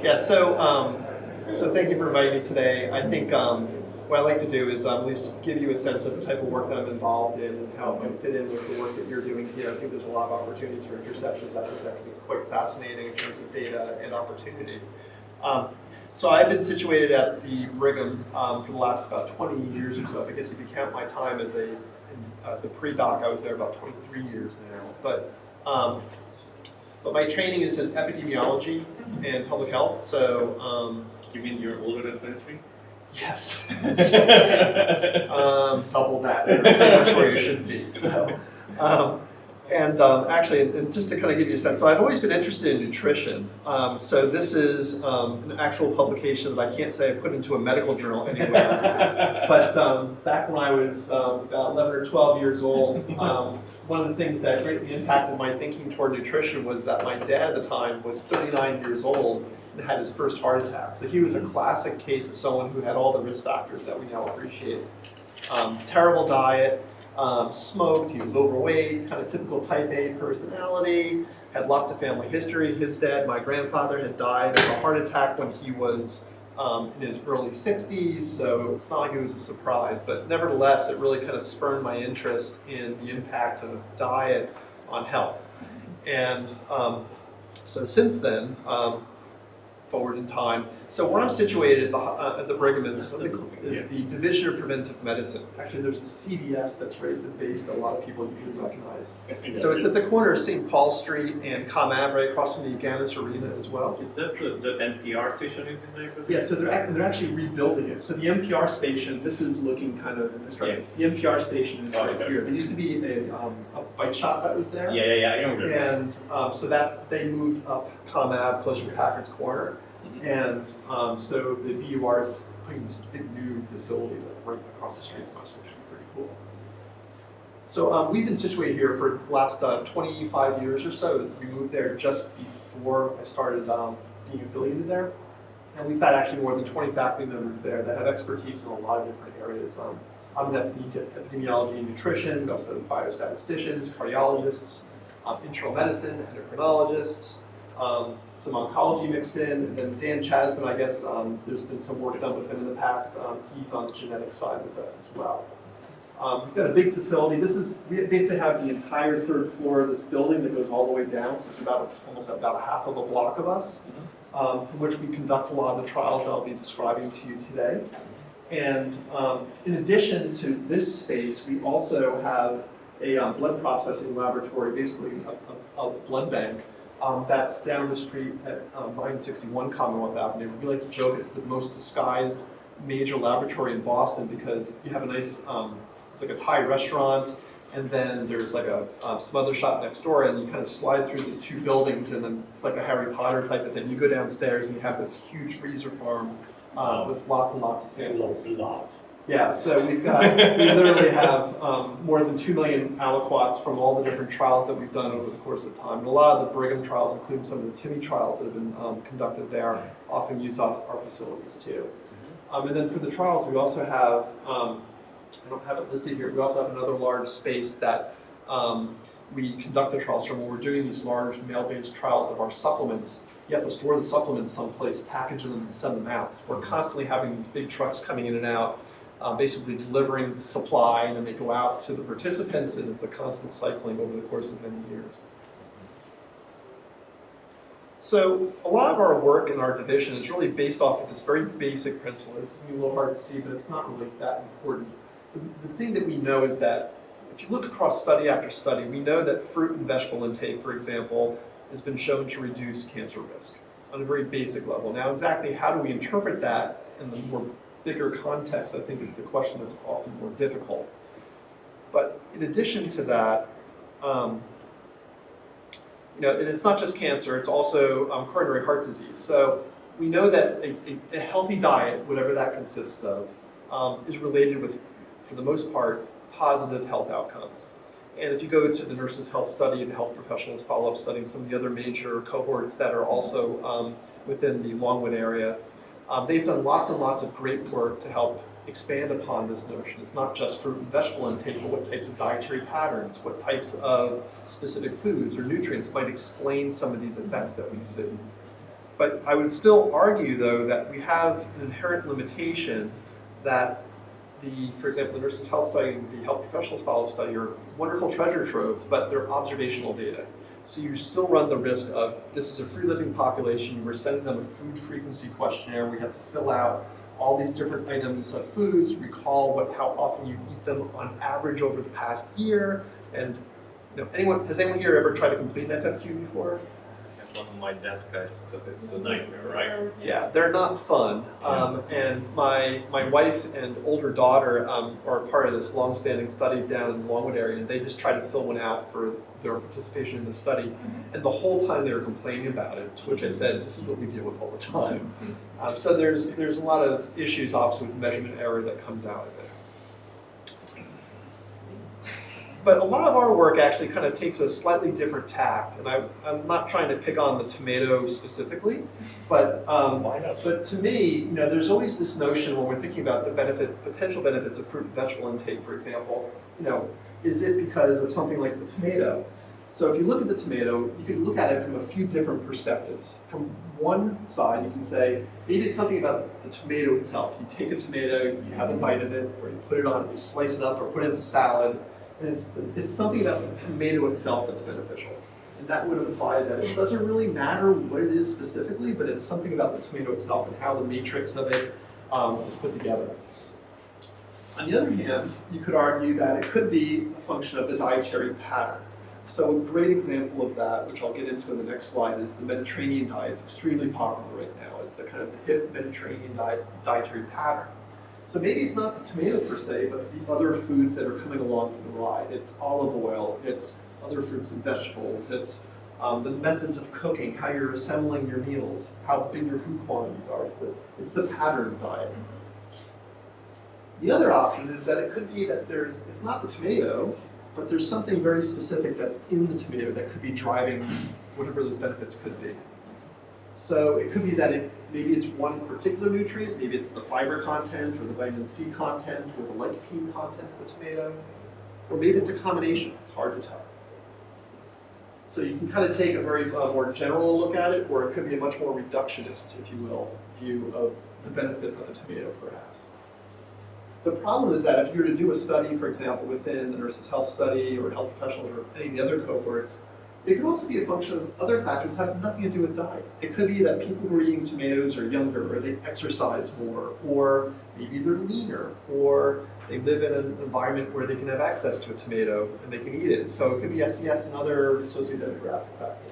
Yeah, so thank you for inviting me today. I think what I like to do is at least give you a sense of the type of work that I'm involved in and how it might fit in with the work that you're doing here. I think there's a lot of opportunities for intersections. I think that can be quite fascinating in terms of data and opportunity. So I've been situated at the Brigham for the last about 20 years or so. I guess if you count my time as a pre-doc, I was there about 23 years now. But my training is in epidemiology and public health. So you mean you're older than 23? Yes. Double that. You're pretty much where you should be. So, actually, and just to kind of give you a sense, so I've always been interested in nutrition. So this is an actual publication that I can't say I put into a medical journal anywhere. But back when I was about 11 or 12 years old, one of the things that greatly impacted my thinking toward nutrition was that my dad at the time was 39 years old and had his first heart attack. So he was a classic case of someone who had all the risk factors that we now appreciate. Terrible diet, smoked, he was overweight, kind of typical type A personality, had lots of family history. His dad, my grandfather, had died of a heart attack when he was in his early 60s, so it's not like it was a surprise, but nevertheless, it really kind of spurred my interest in the impact of diet on health. And so since then, forward in time. So where I'm situated at the Brigham is the Division of Preventive Medicine. Actually, there's a CVS that's right at the base that a lot of people usually recognize. So it's at the corner of St. Paul Street and Com Ave, right across from the Aganis Arena as well. Is that the NPR station is in there? Yeah, so they're actually rebuilding it. So the NPR station, this is looking kind of in this direction. The NPR station is right here. There used to be a bike shop that was there. Yeah, I remember. And so that they moved up Com Ave, closer to Packard's Corner. And so the BUR is putting this big new facility right across the street from us, which is pretty cool. So we've been situated here for the last 25 years or so. We moved there just before I started being affiliated there. And we've got actually more than 20 faculty members there that have expertise in a lot of different areas. I'm in epidemiology and nutrition. We also have biostatisticians, cardiologists, internal medicine, endocrinologists, some oncology mixed in, and then Dan Chasman, I guess there's been some work done with him in the past. He's on the genetic side with us as well. We've got a big facility. We basically have the entire third floor of this building that goes all the way down, so it's almost about a half of a block of us, from which we conduct a lot of the trials I'll be describing to you today. And in addition to this space, we also have a blood processing laboratory, basically a blood bank, that's down the street at 961 Commonwealth Avenue. We like to joke it's the most disguised major laboratory in Boston because you have a nice, it's like a Thai restaurant, and then there's like some other shop next door, and you kind of slide through the two buildings, and then it's like a Harry Potter type of thing. You go downstairs and you have this huge freezer farm with lots and lots of samples. Yeah, so we literally have more than 2 million aliquots from all the different trials that we've done over the course of time. And a lot of the Brigham trials, including some of the TIMI trials that have been conducted there, often use our facilities too. And then for the trials, we also have, I don't have it listed here, we also have another large space that we conduct the trials from. When we're doing these large mail-based trials of our supplements, you have to store the supplements someplace, package them, and send them out. So we're constantly having these big trucks coming in and out, basically delivering supply, and then they go out to the participants, and it's a constant cycling over the course of many years. So a lot of our work in our division is really based off of this very basic principle. This is a little hard to see, but it's not really that important. The thing that we know is that if you look across study after study, we know that fruit and vegetable intake, for example, has been shown to reduce cancer risk on a very basic level. Now, exactly how do we interpret that in the more bigger context, I think, is the question that's often more difficult. But in addition to that, and it's not just cancer, it's also coronary heart disease. So we know that a healthy diet, whatever that consists of, is related with, for the most part, positive health outcomes. And if you go to the Nurses' Health Study, the Health Professionals Follow-Up Study, some of the other major cohorts that are also within the Longwood area, they've done lots and lots of great work to help expand upon this notion. It's not just fruit and vegetable intake, but what types of dietary patterns, what types of specific foods or nutrients might explain some of these effects that we see. But I would still argue, though, that we have an inherent limitation that for example, the nurses' health study and the health professionals follow-up study are wonderful treasure troves, but they're observational data. So you still run the risk of, this is a free living population, we're sending them a food frequency questionnaire, we have to fill out all these different items of foods, recall how often you eat them on average over the past year, and has anyone here ever tried to complete an FFQ before? One on my desk, it's a nightmare, right? Yeah, they're not fun. And my wife and older daughter are part of this long-standing study down in the Longwood area, and they just tried to fill one out for their participation in the study. And the whole time they were complaining about it, to which I said, this is what we deal with all the time. So there's a lot of issues, obviously, with measurement error that comes out of it. But a lot of our work actually kind of takes a slightly different tact, and I'm not trying to pick on the tomato specifically, but to me, there's always this notion when we're thinking about the potential benefits of fruit and vegetable intake, for example, is it because of something like the tomato? So if you look at the tomato, you can look at it from a few different perspectives. From one side, you can say, maybe it's something about the tomato itself. You take a tomato, you have a bite of it, or you put it on, you slice it up, or put it into salad. And it's something about the tomato itself that's beneficial. And that would imply that it doesn't really matter what it is specifically, but it's something about the tomato itself and how the matrix of it is put together. On the other hand, you could argue that it could be a function of the dietary pattern. So a great example of that, which I'll get into in the next slide, is the Mediterranean diet. It's extremely popular right now. It's the kind of the hip Mediterranean dietary pattern. So maybe it's not the tomato per se, but the other foods that are coming along for the ride. It's olive oil, it's other fruits and vegetables, it's the methods of cooking, how you're assembling your meals, how big your food quantities are. It's the pattern diet. The other option is that it could be that it's not the tomato, but there's something very specific that's in the tomato that could be driving whatever those benefits could be. So it could be that maybe it's one particular nutrient, maybe it's the fiber content or the vitamin C content or the lycopene content of the tomato, or maybe it's a combination, it's hard to tell. So you can kind of take a very more general look at it, or it could be a much more reductionist, if you will, view of the benefit of a tomato perhaps. The problem is that if you were to do a study, for example, within the nurses' health study or health professionals or any of the other cohorts, it could also be a function of other factors that have nothing to do with diet. It could be that people who are eating tomatoes are younger, or they exercise more, or maybe they're leaner, or they live in an environment where they can have access to a tomato and they can eat it. So it could be SES and other sociodemographic factors.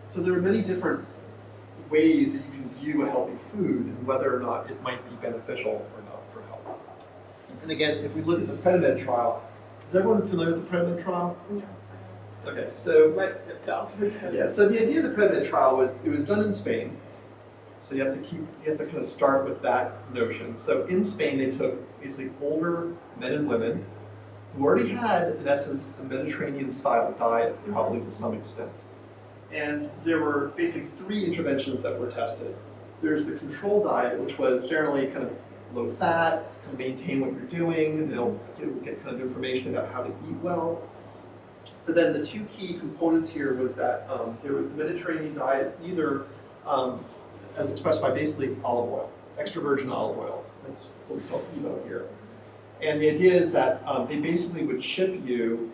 So there are many different ways that you can view a healthy food and whether or not it might be beneficial or not for health. And again, if we look at the PREVALent trial, is everyone familiar with the PREVALent trial? Yeah. Okay, so Yeah, so the idea of the PREVALent trial was it was done in Spain. So you have to kind of start with that notion. So in Spain, they took basically older men and women who already had, in essence, a Mediterranean-style diet, probably to some extent. And there were basically 3 interventions that were tested. There's the control diet, which was generally kind of low fat, kind of maintain what you're doing, they'll get kind of information about how to eat well. But then the 2 key components here was that there was the Mediterranean diet, either as expressed by basically olive oil, extra virgin olive oil. That's what we call EVO here. And the idea is that they basically would ship you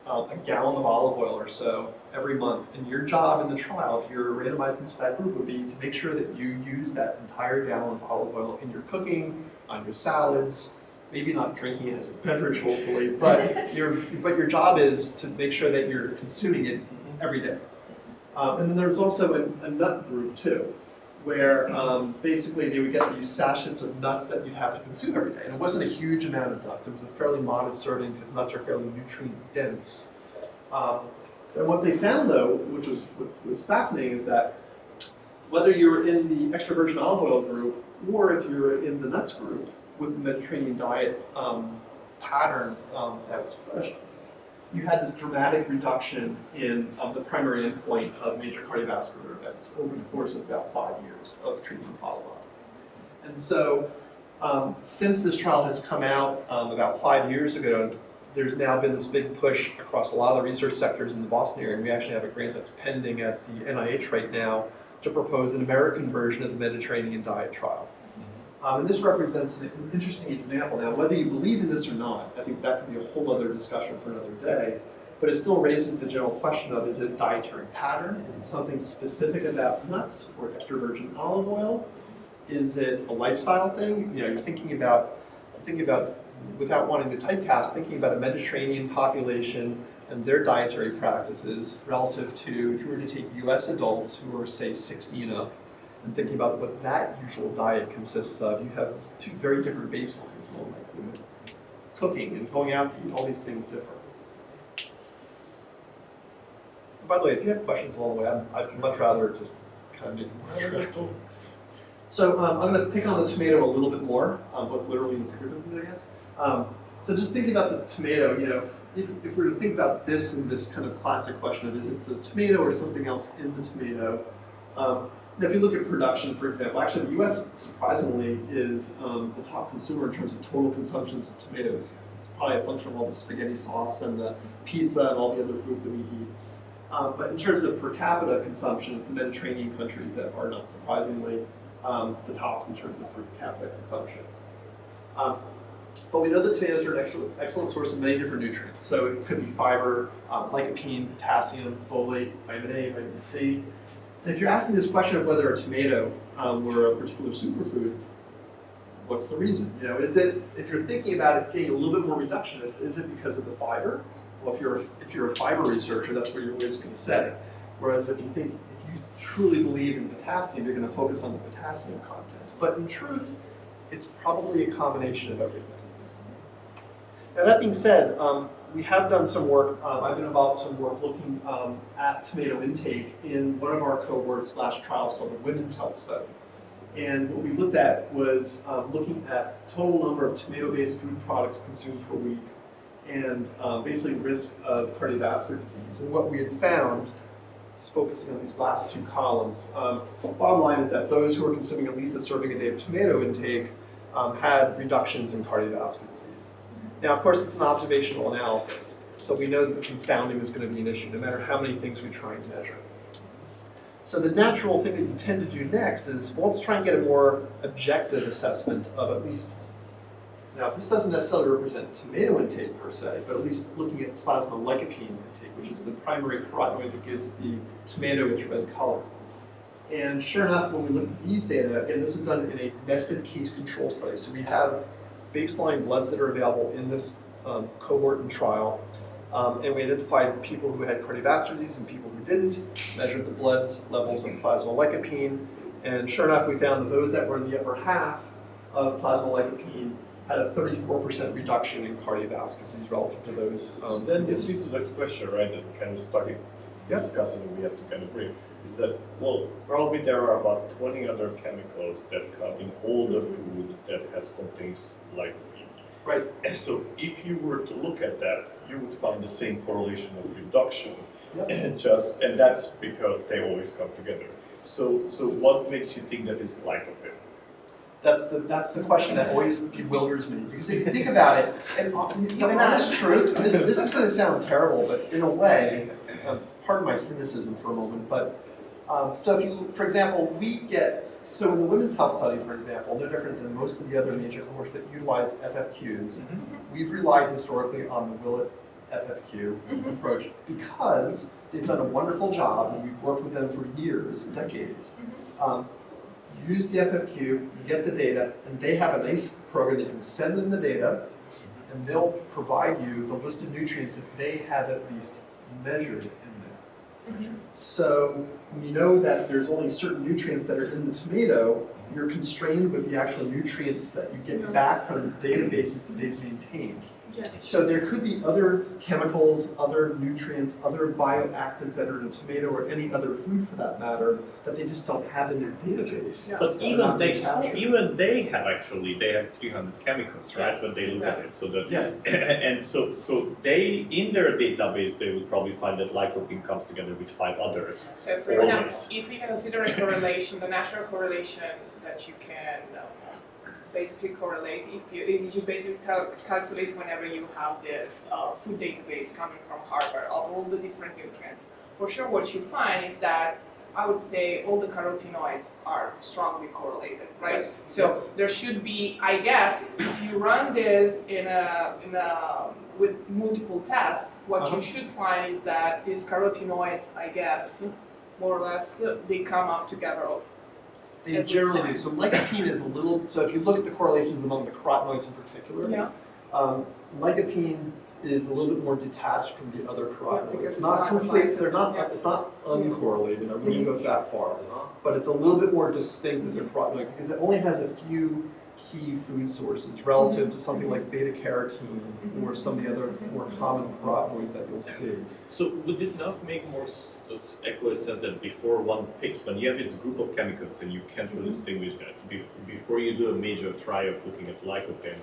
a gallon of olive oil or so every month. And your job in the trial, if you're randomized into that group, would be to make sure that you use that entire gallon of olive oil in your cooking, on your salads, maybe not drinking it as a beverage, hopefully, but your job is to make sure that you're consuming it every day. And then there's also a nut group too, where basically they would get these sachets of nuts that you'd have to consume every day. And it wasn't a huge amount of nuts. It was a fairly modest serving because nuts are fairly nutrient dense. And what they found though, which was fascinating, is that whether you're in the extra virgin olive oil group or if you're in the nuts group with the Mediterranean diet pattern that was pushed, you had this dramatic reduction in the primary endpoint of major cardiovascular events over the course of about 5 years of treatment follow-up. And so since this trial has come out about 5 years ago, there's now been this big push across a lot of the research sectors in the Boston area, and we actually have a grant that's pending at the NIH right now to propose an American version of the Mediterranean diet trial. And this represents an interesting example. Now, whether you believe in this or not, I think that could be a whole other discussion for another day, but it still raises the general question of, is it a dietary pattern? Is it something specific about nuts or extra virgin olive oil? Is it a lifestyle thing? You know, you're thinking about, without wanting to typecast, thinking about a Mediterranean population and their dietary practices relative to, if you were to take US adults who are, say, 60 and up, and thinking about what that usual diet consists of, you have two very different baselines in all likelihood. Cooking and going out to eat, all these things differ. And by the way, if you have questions along the way, I'd much rather just kind of make it. So I'm going to pick on the tomato a little bit more, both literally and figuratively, I guess. So just thinking about the tomato, you know, if we were to think about this in this kind of classic question of, is it the tomato or something else in the tomato? Now, if you look at production, for example, actually the US, surprisingly, is the top consumer in terms of total consumption of tomatoes. It's probably a function of all the spaghetti sauce and the pizza and all the other foods that we eat. But in terms of per capita consumption, it's the Mediterranean countries that are, not surprisingly, the tops in terms of per capita consumption. But we know that tomatoes are an excellent source of many different nutrients. So it could be fiber, lycopene, potassium, folate, vitamin A, vitamin C. And if you're asking this question of whether a tomato were a particular superfood, what's the reason? You know, is it, if you're thinking about it getting a little bit more reductionist, is it because of the fiber? Well, if you're a fiber researcher, that's what you're always going to say. Whereas if you truly believe in potassium, you're going to focus on the potassium content. But in truth, it's probably a combination of everything. Now that being said, we have done some work, I've been involved in some work looking at tomato intake in one of our cohorts / trials called the Women's Health Study. And what we looked at was looking at total number of tomato-based food products consumed per week and basically risk of cardiovascular disease. And what we had found, just focusing on these last two columns, bottom line is that those who are consuming at least a serving a day of tomato intake had reductions in cardiovascular disease. Now, of course, it's an observational analysis, so we know that the confounding is going to be an issue, no matter how many things we try and measure. So the natural thing that you tend to do next is, well, let's try and get a more objective assessment of at least, now this doesn't necessarily represent tomato intake per se, but at least looking at plasma lycopene intake, which is the primary carotenoid that gives the tomato its red color. And sure enough, when we look at these data, again, this is done in a nested case control study, so we have baseline bloods that are available in this cohort and trial. And we identified people who had cardiovascular disease and people who didn't, measured the blood levels of plasma lycopene, and sure enough, we found that those that were in the upper half of plasma lycopene had a 34% reduction in cardiovascular disease relative to those. So then this leads to the question, right, that kind of started discussing, and we have to kind of agree, is that, well, probably there are about 20 other chemicals that come in all the food that contains lycopene. Right. And so if you were to look at that, you would find the same correlation of reduction. Yep. And that's because they always come together. So what makes you think that is lycopene? That's the question that always bewilders me, because if you think about it, and the honest truth, this is going to sound terrible, but in a way, pardon my cynicism for a moment, but so if you, for example, so in the Women's Health Study, for example, no different than most of the other major cohorts that utilize FFQs, we've relied historically on the Willett FFQ approach because they've done a wonderful job, and we've worked with them for years, decades. Use the FFQ, you get the data, and they have a nice program that you can send them the data, and they'll provide you the list of nutrients that they have at least measured in there. So when you know that there's only certain nutrients that are in the tomato, you're constrained with the actual nutrients that you get back from the databases that they've maintained. So there could be other chemicals, other nutrients, other bioactives that are in a tomato or any other food for that matter that they just don't have in their database. But even they have 300 chemicals, right? But they look at it. So that and so they in their database they would probably find that lycopene comes together with 5 others. So for example, if we consider a correlation, the natural correlation that you can basically correlate, if you basically calculate whenever you have this food database coming from Harvard of all the different nutrients, for sure what you find is that I would say all the carotenoids are strongly correlated, right? Yes. So there should be, I guess, if you run this with multiple tests, what you should find is that these carotenoids, I guess, more or less, they come up together. They Every generally time. do. So lycopene is a little, so if you look at the correlations among the carotenoids in particular, Yeah. lycopene is a little bit more detached from the other carotenoids. because It's it's not not complete, they're not, yeah. it's not uncorrelated, I wouldn't go that far. But it's a little bit more distinct as a carotenoid because it only has a few key food sources relative to something like beta carotene or some of the other more common carotenoids that you'll see. So would it not make more equal sense that before one picks, when you have this group of chemicals and you can't really distinguish that, before you do a major try of looking at lycopene,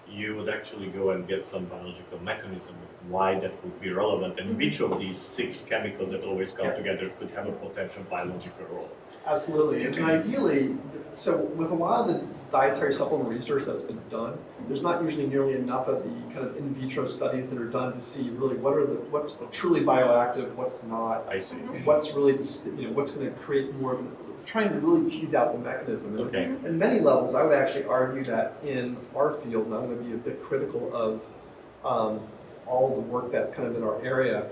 you would actually go and get some biological mechanism of why that would be relevant and which of these 6 chemicals that always come together could have a potential biological role. Absolutely, and ideally, so with a lot of the dietary supplement research that's been done, there's not usually nearly enough of the kind of in vitro studies that are done to see really what's truly bioactive, what's not, I see. what's really what's going to create more of trying to really tease out the mechanism. And Okay. in many levels, I would actually argue that in our field, and I'm going to be a bit critical of all the work that's kind of in our area,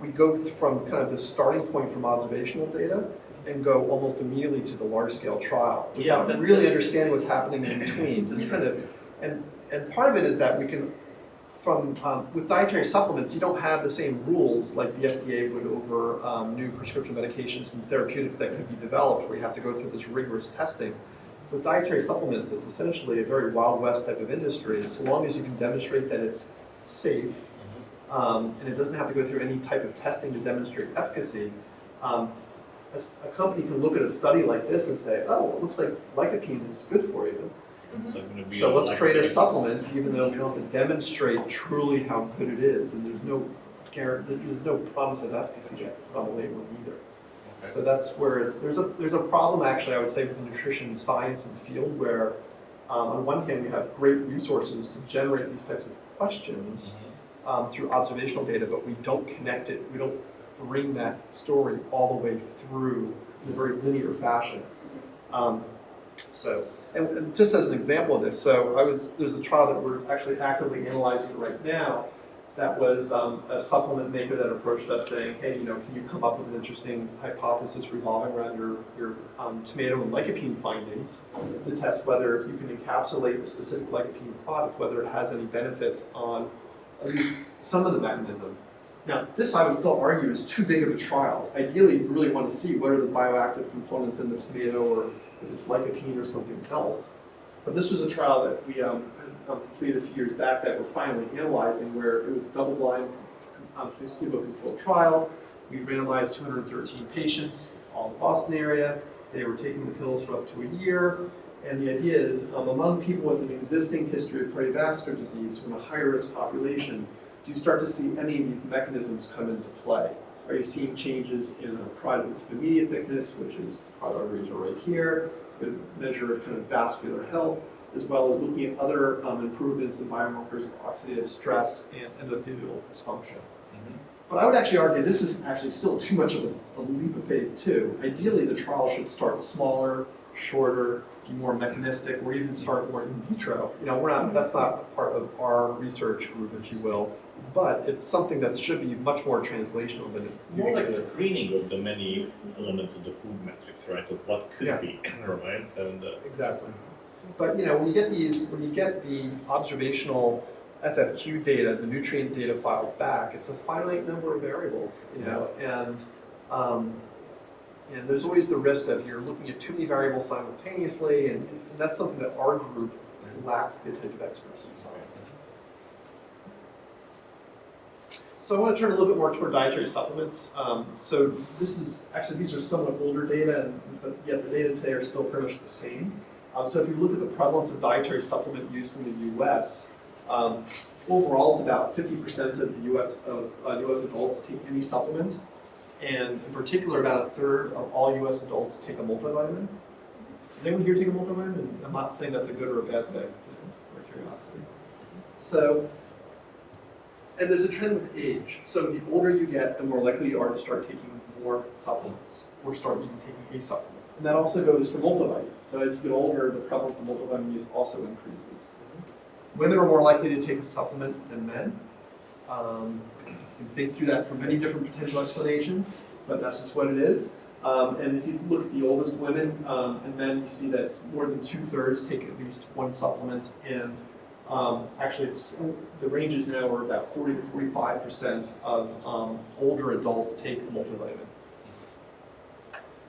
we go from kind of the starting point from observational data and go almost immediately to the large-scale trial without really understanding what's happening in between. Just kind of, and part of it is that we can, with dietary supplements, you don't have the same rules like the FDA would over new prescription medications and therapeutics that could be developed, where you have to go through this rigorous testing. With dietary supplements, it's essentially a very Wild West type of industry. So long as you can demonstrate that it's safe, and it doesn't have to go through any type of testing to demonstrate efficacy, a company can look at a study like this and say, oh, it looks like lycopene is good for you. So let's create a supplement, even though we don't have to demonstrate truly how good it is, and there's no promise of efficacy yet on the label either. Okay. So that's where there's a problem actually, I would say, with the nutrition science and field where on one hand we have great resources to generate these types of questions through observational data, but we don't connect it, we don't bring that story all the way through in a very linear fashion. And just as an example of this, there's a trial that we're actually actively analyzing right now that was a supplement maker that approached us saying, hey, can you come up with an interesting hypothesis revolving around your tomato and lycopene findings to test whether if you can encapsulate a specific lycopene product, whether it has any benefits on at least some of the mechanisms. Now, this I would still argue is too big of a trial. Ideally, you really want to see what are the bioactive components in the tomato, or if it's lycopene or something else. But this was a trial that we completed a few years back that we're finally analyzing, where it was a double-blind, placebo-controlled trial. We randomized 213 patients, all in the Boston area. They were taking the pills for up to a year. And the idea is, among people with an existing history of cardiovascular disease from a higher-risk population, do you start to see any of these mechanisms come into play? Are you seeing changes in carotid intermediate thickness, which is the carotid arteries are right here? It's a good measure of kind of vascular health, as well as looking at other improvements in biomarkers of oxidative stress and endothelial dysfunction. But I would actually argue this is actually still too much of a leap of faith too. Ideally, the trial should start smaller, shorter, be more mechanistic, or even start more in vitro. That's not part of our research group, if you will, but it's something that should be much more translational than it more like is. screening of the many elements of the food matrix, right? Of what could be, right? And exactly. But when you get the observational FFQ data, the nutrient data files back, it's a finite number of variables, and there's always the risk of you're looking at too many variables simultaneously, and that's something that our group lacks the type of expertise on. So I want to turn a little bit more toward dietary supplements. So these are somewhat older data, but yet the data today are still pretty much the same. So if you look at the prevalence of dietary supplement use in the U.S., overall it's about 50% of the U.S. adults take any supplement, and in particular about a third of all U.S. adults take a multivitamin. Does anyone here take a multivitamin? I'm not saying that's a good or a bad thing, just for curiosity. So And there's a trend with age. So the older you get, the more likely you are to start taking more supplements or start even taking a supplement. And that also goes for multivitamins. So as you get older, the prevalence of multivitamin use also increases. Women are more likely to take a supplement than men. You can think through that for many different potential explanations, but that's just what it is. And if you look at the oldest women and men, you see that it's more than 2/3 take at least one supplement. And actually, the ranges now are about 40 to 45% of older adults take a multivitamin.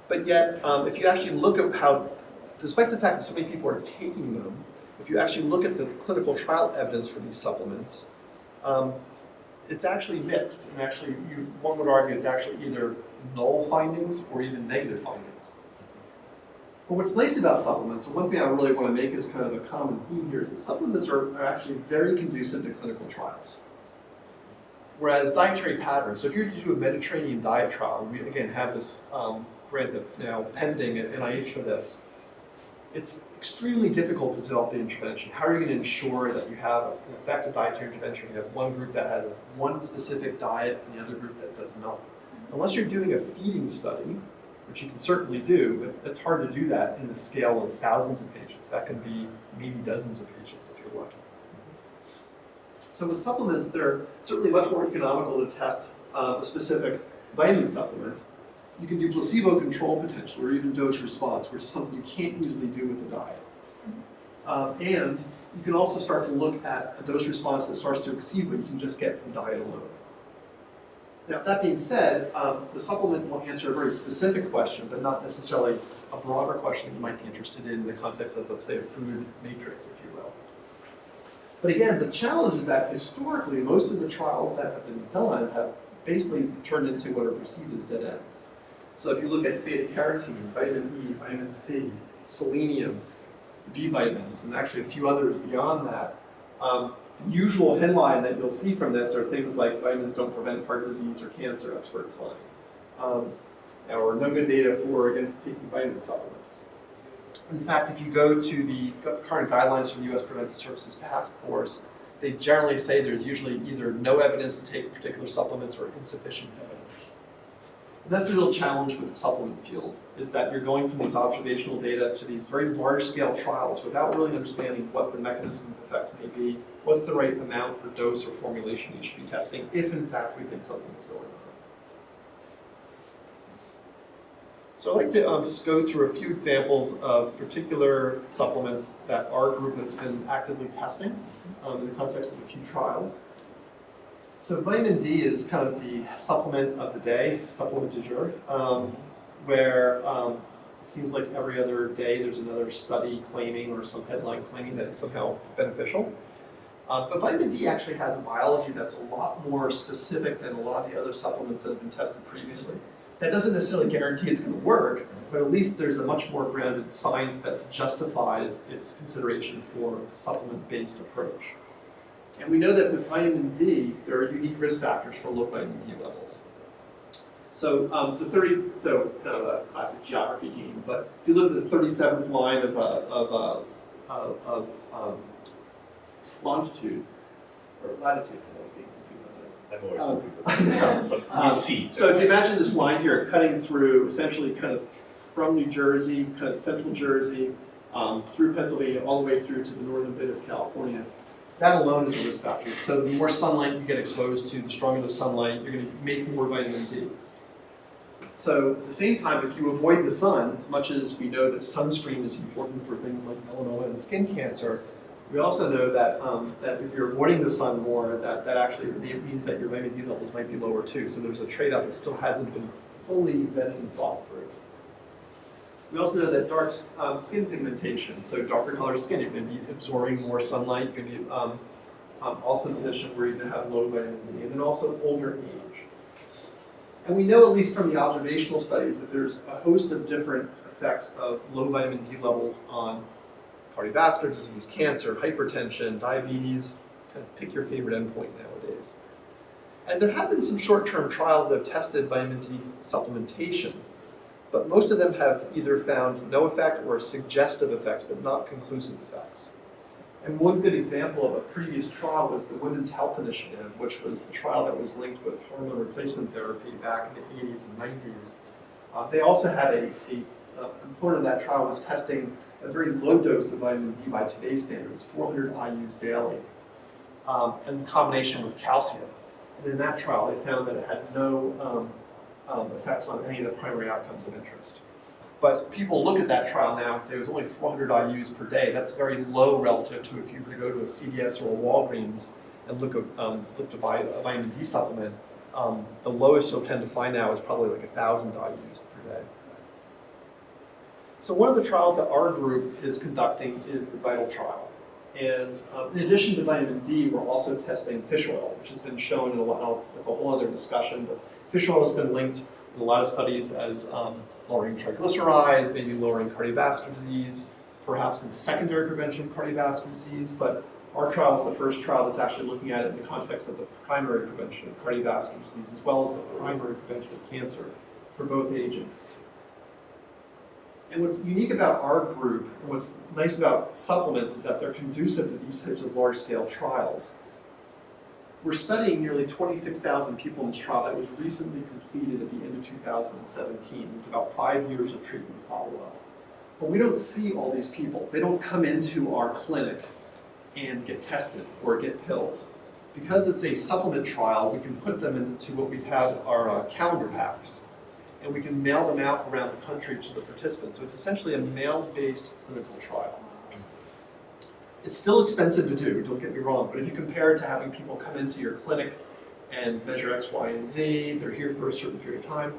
But yet, if you actually look at how, despite the fact that so many people are taking them, if you actually look at the clinical trial evidence for these supplements, it's actually mixed. And actually, one would argue it's actually either null findings or even negative findings. But what's nice about supplements, and one thing I really want to make as kind of a common theme here, is that supplements are actually very conducive to clinical trials. Whereas dietary patterns, so if you do a Mediterranean diet trial, we again have this grant that's now pending at NIH for this, it's extremely difficult to develop the intervention. How are you going to ensure that you have an effective dietary intervention? You have one group that has one specific diet and the other group that does not. Unless you're doing a feeding study, which you can certainly do, but it's hard to do that in the scale of thousands of patients. That can be maybe dozens of patients if you're lucky. So with supplements, they're certainly much more economical to test a specific vitamin supplement. You can do placebo control potentially, or even dose response, which is something you can't easily do with the diet. And you can also start to look at a dose response that starts to exceed what you can just get from diet alone. Now, that being said, the supplement will answer a very specific question, but not necessarily a broader question you might be interested in the context of, let's say, a food matrix, if you will. But again, the challenge is that historically, most of the trials that have been done have basically turned into what are perceived as dead ends. So if you look at beta-carotene, vitamin E, vitamin C, selenium, B vitamins, and actually a few others beyond that, the usual headline that you'll see from this are things like vitamins don't prevent heart disease or cancer, experts find. Or no good data against taking vitamin supplements. In fact, if you go to the current guidelines from the U.S. Preventive Services Task Force, they generally say there's usually either no evidence to take particular supplements or insufficient evidence. And that's a real challenge with the supplement field, is that you're going from these observational data to these very large-scale trials without really understanding what the mechanism of effect may be, what's the right amount or dose or formulation you should be testing, if in fact we think something is going on. So I'd like to just go through a few examples of particular supplements that our group has been actively testing in the context of a few trials. So vitamin D is kind of the supplement of the day, supplement du jour, where it seems like every other day there's another study claiming or some headline claiming that it's somehow beneficial. But vitamin D actually has a biology that's a lot more specific than a lot of the other supplements that have been tested previously. That doesn't necessarily guarantee it's going to work, but at least there's a much more grounded science that justifies its consideration for a supplement-based approach. And we know that with vitamin D, there are unique risk factors for low vitamin D levels. So kind of a classic geography game, but if you look at the 37th line of longitude, or latitude, I was getting confused sometimes. I've always confused. But you see. So if you imagine this line here cutting through, essentially kind of from New Jersey, kind of central Jersey, through Pennsylvania, all the way through to the northern bit of California, that alone is a risk factor. So the more sunlight you get exposed to, the stronger the sunlight, you're going to make more vitamin D. So at the same time, if you avoid the sun, as much as we know that sunscreen is important for things like melanoma and skin cancer, we also know that, that if you're avoiding the sun more, that actually means that your vitamin D levels might be lower too. So there's a trade-off that still hasn't been fully vetted and thought through. We also know that dark skin pigmentation, so darker colored skin, you're going to be absorbing more sunlight, you're going to be also in a position where you're going to have low vitamin D, and then also older age. And we know, at least from the observational studies, that there's a host of different effects of low vitamin D levels on cardiovascular disease, cancer, hypertension, diabetes, kind of pick your favorite endpoint nowadays. And there have been some short-term trials that have tested vitamin D supplementation, but most of them have either found no effect or suggestive effects, but not conclusive effects. And one good example of a previous trial was the Women's Health Initiative, which was the trial that was linked with hormone replacement therapy back in the 80s and 90s. They also had a component of that trial was testing a very low dose of vitamin D by today's standards, 400 IUs daily, in combination with calcium. And in that trial, they found that it had no effects on any of the primary outcomes of interest. But people look at that trial now and say it was only 400 IUs per day. That's very low relative to if you were to go to a CVS or a Walgreens and look to buy a vitamin D supplement. The lowest you'll tend to find now is probably like 1,000 IUs per day. So one of the trials that our group is conducting is the VITAL trial. And in addition to vitamin D, we're also testing fish oil, which has been shown in a lot, that's a whole other discussion, but fish oil has been linked in a lot of studies as lowering triglycerides, maybe lowering cardiovascular disease, perhaps in secondary prevention of cardiovascular disease, but our trial is the first trial that's actually looking at it in the context of the primary prevention of cardiovascular disease as well as the primary prevention of cancer for both agents. And what's unique about our group, and what's nice about supplements, is that they're conducive to these types of large-scale trials. We're studying nearly 26,000 people in this trial that was recently completed at the end of 2017, with about 5 years of treatment follow-up. But we don't see all these people. They don't come into our clinic and get tested or get pills. Because it's a supplement trial, we can put them into what we have our calendar packs, and we can mail them out around the country to the participants. So it's essentially a mail-based clinical trial. It's still expensive to do, don't get me wrong, but if you compare it to having people come into your clinic and measure X, Y, and Z, they're here for a certain period of time.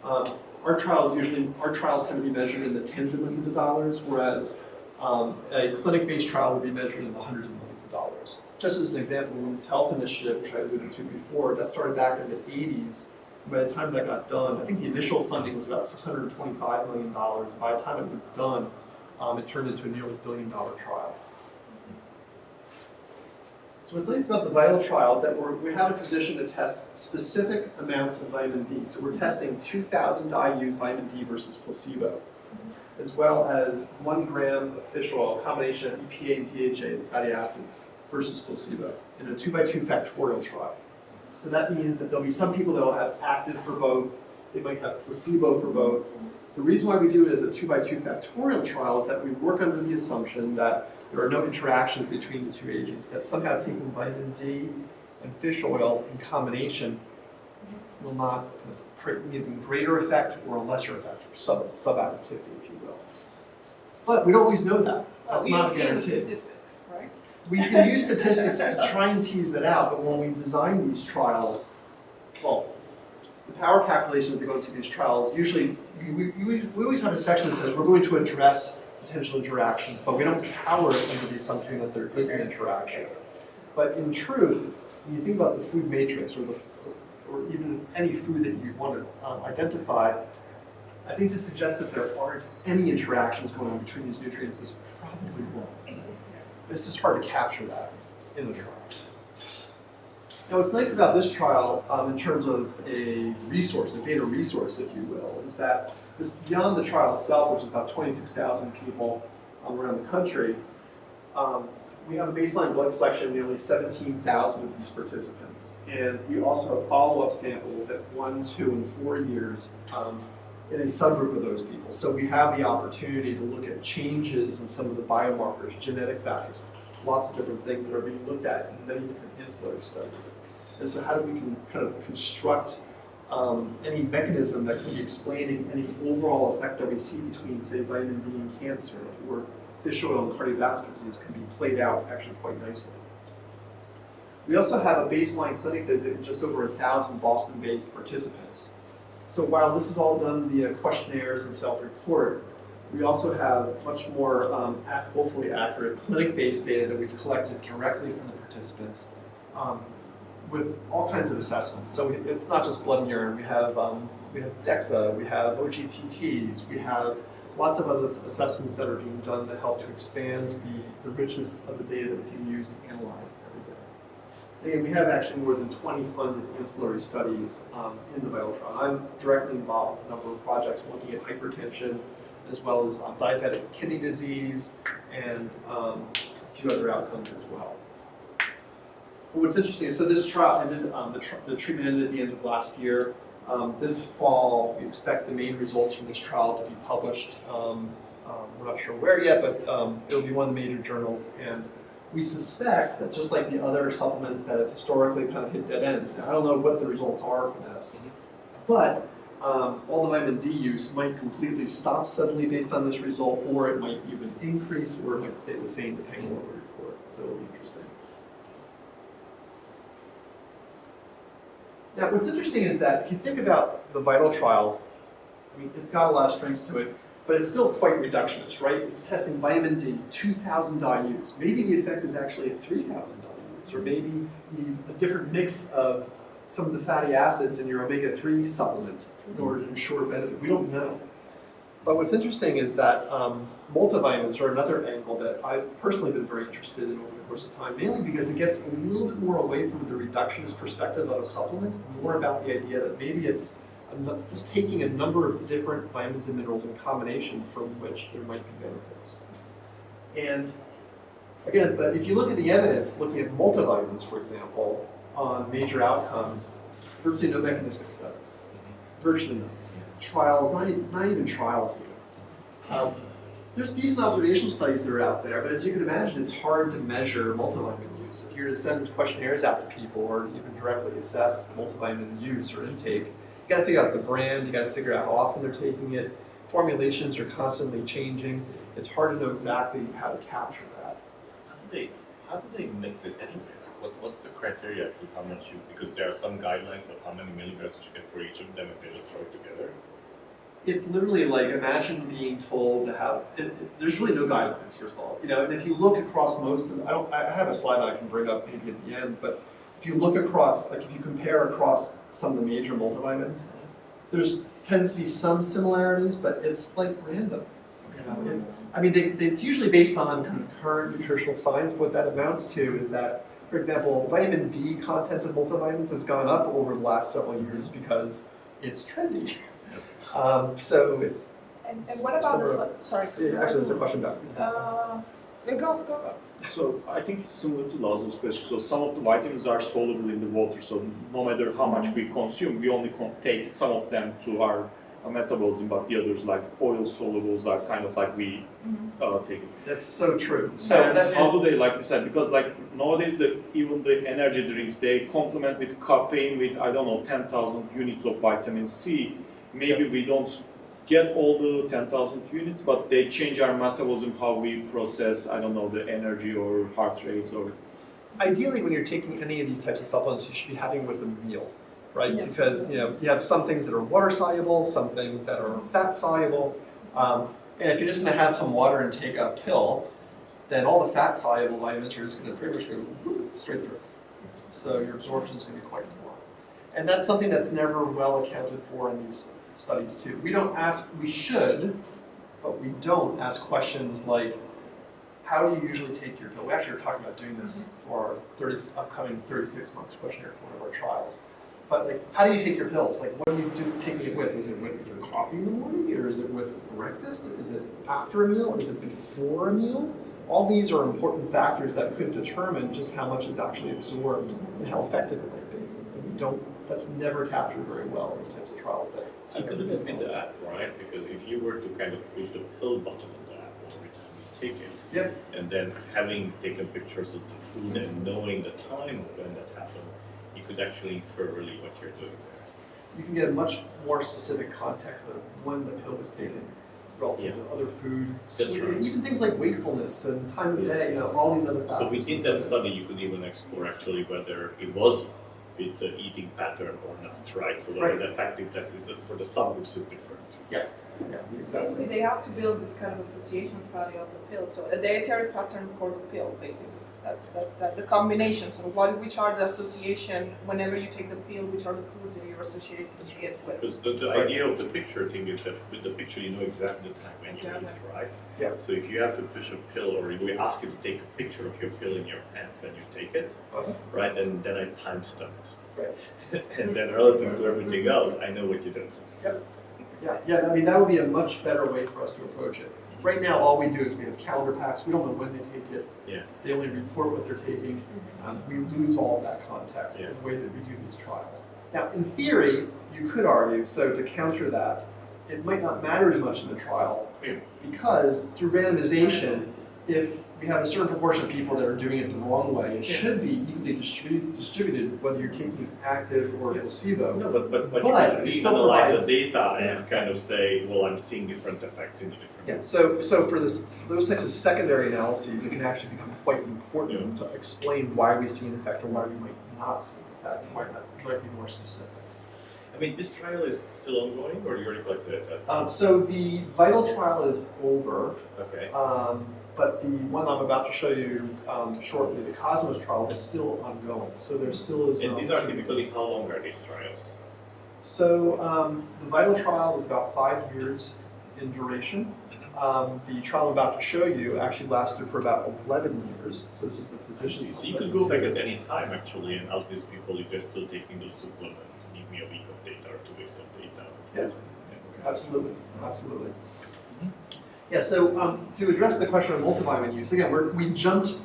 Our trials tend to be measured in the tens of millions of dollars, whereas a clinic-based trial would be measured in the hundreds of millions of dollars. Just as an example, the Women's Health Initiative, which I alluded to before, that started back in the 80s. By the time that got done, I think the initial funding was about $625 million. By the time it was done, it turned into a nearly $1 billion trial. So what's nice about the VITAL trial is that we have a position to test specific amounts of vitamin D. So we're testing 2,000 IUs vitamin D versus placebo, as well as 1 gram of fish oil, a combination of EPA and DHA, the fatty acids, versus placebo, in a 2x2 factorial trial. So that means that there'll be some people that will have active for both, they might have placebo for both. The reason why we do it as a 2x2 factorial trial is that we work under the assumption that there are no interactions between the two agents, that somehow taking vitamin D and fish oil in combination will not create an even greater effect or a lesser effect, or sub-additivity, if you will. But we don't always know that. That's not a guarantee. Statistics, right? We can use statistics to try and tease that out, but when we design these trials, well, the power calculations that go into these trials, usually we always have a section that says we're going to address potential interactions, but we don't cower it under the assumption that there is an interaction. But in truth, when you think about the food matrix or even any food that you want to identify, I think to suggest that there aren't any interactions going on between these nutrients is probably wrong. It's just hard to capture that in the trial. Now, what's nice about this trial, in terms of a resource, a data resource, if you will, is that beyond the trial itself, which is about 26,000 people around the country, we have a baseline blood collection of nearly 17,000 of these participants. And we also have follow-up samples at 1, 2, and 4 years in a subgroup of those people. So we have the opportunity to look at changes in some of the biomarkers, genetic factors, lots of different things that are being looked at in many different ancillary studies. And so how do we kind of construct any mechanism that can be explaining any overall effect that we see between, say, vitamin D and cancer, or fish oil and cardiovascular disease can be played out actually quite nicely. We also have a baseline clinic visit with just over 1,000 Boston-based participants. So while this is all done via questionnaires and self-report, we also have much more hopefully accurate clinic-based data that we've collected directly from the participants with all kinds of assessments. So it's not just blood and urine. We have DEXA, we have OGTTs, we have lots of other assessments that are being done that help to expand the richness of the data that we can use to analyze everything. Again, we have actually more than 20 funded ancillary studies in the VITAL trial. I'm directly involved in a number of projects looking at hypertension, as well as diabetic kidney disease, and a few other outcomes as well. But what's interesting is, so this trial ended, the treatment ended at the end of last year. This fall, we expect the main results from this trial to be published. We're not sure where yet, but it'll be one of the major journals. And we suspect that just like the other supplements that have historically kind of hit dead ends, now I don't know what the results are for this, but all the vitamin D use might completely stop suddenly based on this result, or it might even increase, or it might stay the same depending on what we report. So it'll be interesting. Now, what's interesting is that if you think about the VITAL trial, I mean, it's got a lot of strengths to it, but it's still quite reductionist, right? It's testing vitamin D, 2,000 IUs. Maybe the effect is actually at 3,000 IUs, or maybe you need a different mix of some of the fatty acids in your omega-3 supplement in order to ensure benefit. We don't know. But what's interesting is that multivitamins are another angle that I've personally been very interested in over the course of time, mainly because it gets a little bit more away from the reductionist perspective of a supplement, more about the idea that maybe it's just taking a number of different vitamins and minerals in combination from which there might be benefits. And again, but if you look at the evidence, looking at multivitamins, for example, on major outcomes, virtually no mechanistic studies. Virtually none. Trials, not even trials even. There's decent observational studies that are out there, but as you can imagine, it's hard to measure multivitamin use. If you're to send questionnaires out to people or even directly assess multivitamin use or intake, you got to figure out the brand, you got to figure out how often they're taking it. Formulations are constantly changing. It's hard to know exactly how to capture that. How do they mix it anyway? What's the criteria to how much you, because there are some guidelines of how many milligrams you get for each of them and they just throw it together? It's literally like, imagine being told to have, there's really no guidelines, first of all. You know, and if you look across most of, I have a slide that I can bring up maybe at the end, but if you look across, like if you compare across some of the major multivitamins, there's tends to be some similarities, but it's like random. You know, it's usually based on concurrent nutritional science. What that amounts to is that, for example, vitamin D content of multivitamins has gone up over the last several years because it's trendy. So it's. And what about this? Sorry. Actually, there's a question back. Go. So I think it's similar to Laszlo's question. So some of the vitamins are soluble in the water. So no matter how much we consume, we only take some of them to our metabolism, but the others, like oil solubles, are kind of like we take it. That's so true. So how do they like this? Because like nowadays, even the energy drinks, they complement with caffeine with, I don't know, 10,000 units of vitamin C. Maybe we don't get all the 10,000 units, but they change our metabolism, how we process, I don't know, the energy or heart rates or. Ideally, when you're taking any of these types of supplements, you should be having with a meal, right? Yeah. Because you have some things that are water soluble, some things that are fat soluble, and if you're just going to have some water and take a pill, then all the fat soluble vitamins are just going to pretty much go straight through. So your absorption is going to be quite poor, and that's something that's never well accounted for in these studies too. We should, but we don't ask questions like, how do you usually take your pill? We actually are talking about doing this for our upcoming 36 months questionnaire for one of our trials. But like, how do you take your pills? Like, what do you do taking it with? Is it with your coffee in the morning, or is it with breakfast? Is it after a meal? Is it before a meal? All these are important factors that could determine just how much is actually absorbed and how effective it might be. And we don't. That's never captured very well in the types of trials that. So could it be the app, right? Because if you were to kind of push the pill button on the app every time you take it, Yeah. and then having taken pictures of the food and knowing the time of when that happened, you could actually infer really what you're doing there. You can get a much more specific context of when the pill was taken relative to other food, sleep, right. even things like wakefulness and time of Yes, day, all these other factors. So within that study, you could even explore actually whether it was with the eating pattern or not, right? So whether the effectiveness is for the subgroups is different. Yeah, exactly. Basically, they have to build this kind of association study of the pill. So a dietary pattern for the pill, basically. That's the combination. So which are the association whenever you take the pill? Which are the foods that you're associated it with? Because the idea of the picture thing is that with the picture you know exactly the time when you Exactly. eat, right? Yeah. So if you have to push a pill, or we ask you to take a picture of your pill in your hand when you take it, right? And then I timestamp it. Right. And then relative to everything else, I know what you did. Yeah. I mean, that would be a much better way for us to approach it. Right now, all we do is we have calendar packs. We don't know when they take it. Yeah. They only report what they're taking. We lose all of that context Yeah. in the way that we do these trials. Now, in theory, you could argue, so to counter that, it might not matter as much in the trial Yeah. because through randomization, if we have a certain proportion of people that are doing it the wrong way, it should be equally distributed whether you're taking active or placebo. No, but But you can it still analyze provides- the data and Yes. kind of say, well, I'm seeing different effects in the different. Yeah, so for those types of secondary analyses, it can actually become quite important to explain why we see an effect or why we might not see an effect, and why not might be more specific. I mean, this trial is still ongoing, or you already collected it? So the vital trial is over, Okay. but the one I'm about to show you shortly, the Cosmos trial, is still ongoing. So there still is. And these are typically how long are these trials? So the vital trial is about 5 years in duration. The trial I'm about to show you actually lasted for about 11 years. So this is the physician's So you study. could go back at any time actually and ask these people if they're still taking those supplements to give me a week of data or 2 weeks of data. Yeah. Okay. Absolutely, absolutely. Yeah, so to address the question of multivitamin use, again, we jumped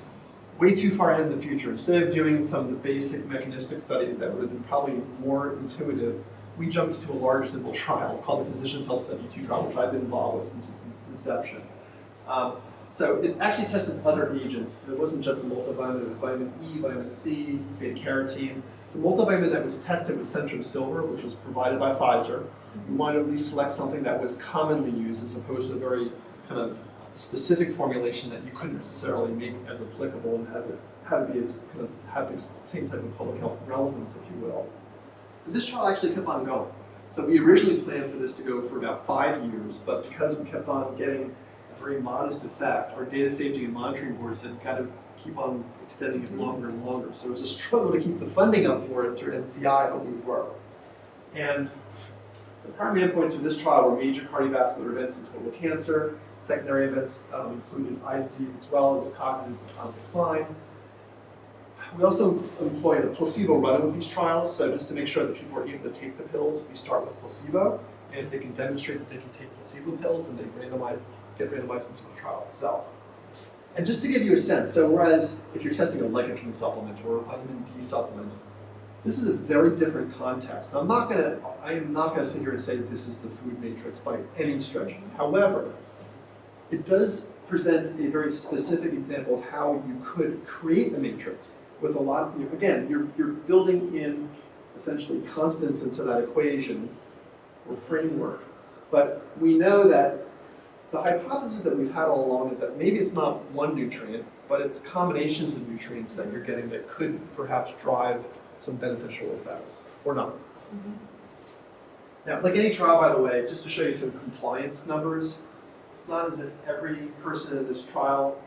way too far ahead in the future. Instead of doing some of the basic mechanistic studies that would have been probably more intuitive, we jumped to a large simple trial called the Physician's Health Study 2 trial, which I've been involved with since its inception. So it actually tested other agents. It wasn't just a multivitamin, vitamin E, vitamin C, beta carotene. The multivitamin that was tested was Centrum Silver, which was provided by Pfizer. We wanted to at least select something that was commonly used as opposed to a very kind of specific formulation that you couldn't necessarily make as applicable and had to be as kind of have the same type of public health relevance, if you will. But this trial actually kept on going. So we originally planned for this to go for about 5 years, but because we kept on getting a very modest effect, our data safety and monitoring board said, got to keep on extending it longer and longer. So it was a struggle to keep the funding up for it through NCI, but we were. And the primary endpoints for this trial were major cardiovascular events and total cancer. Secondary events included eye disease as well as cognitive decline. We also employed a placebo run with these trials, so just to make sure that people are able to take the pills, we start with placebo, and if they can demonstrate that they can take placebo pills, then they get randomized into the trial itself. And just to give you a sense, so whereas if you're testing a lycopene supplement or a vitamin D supplement, this is a very different context. I am not gonna sit here and say that this is the food matrix by any stretch. However, it does present a very specific example of how you could create the matrix with a lot, again, you're building in essentially constants into that equation or framework. But we know that the hypothesis that we've had all along is that maybe it's not one nutrient, but it's combinations of nutrients that you're getting that could perhaps drive some beneficial effects, or not. Now, like any trial, by the way, just to show you some compliance numbers, it's not as if every person in this trial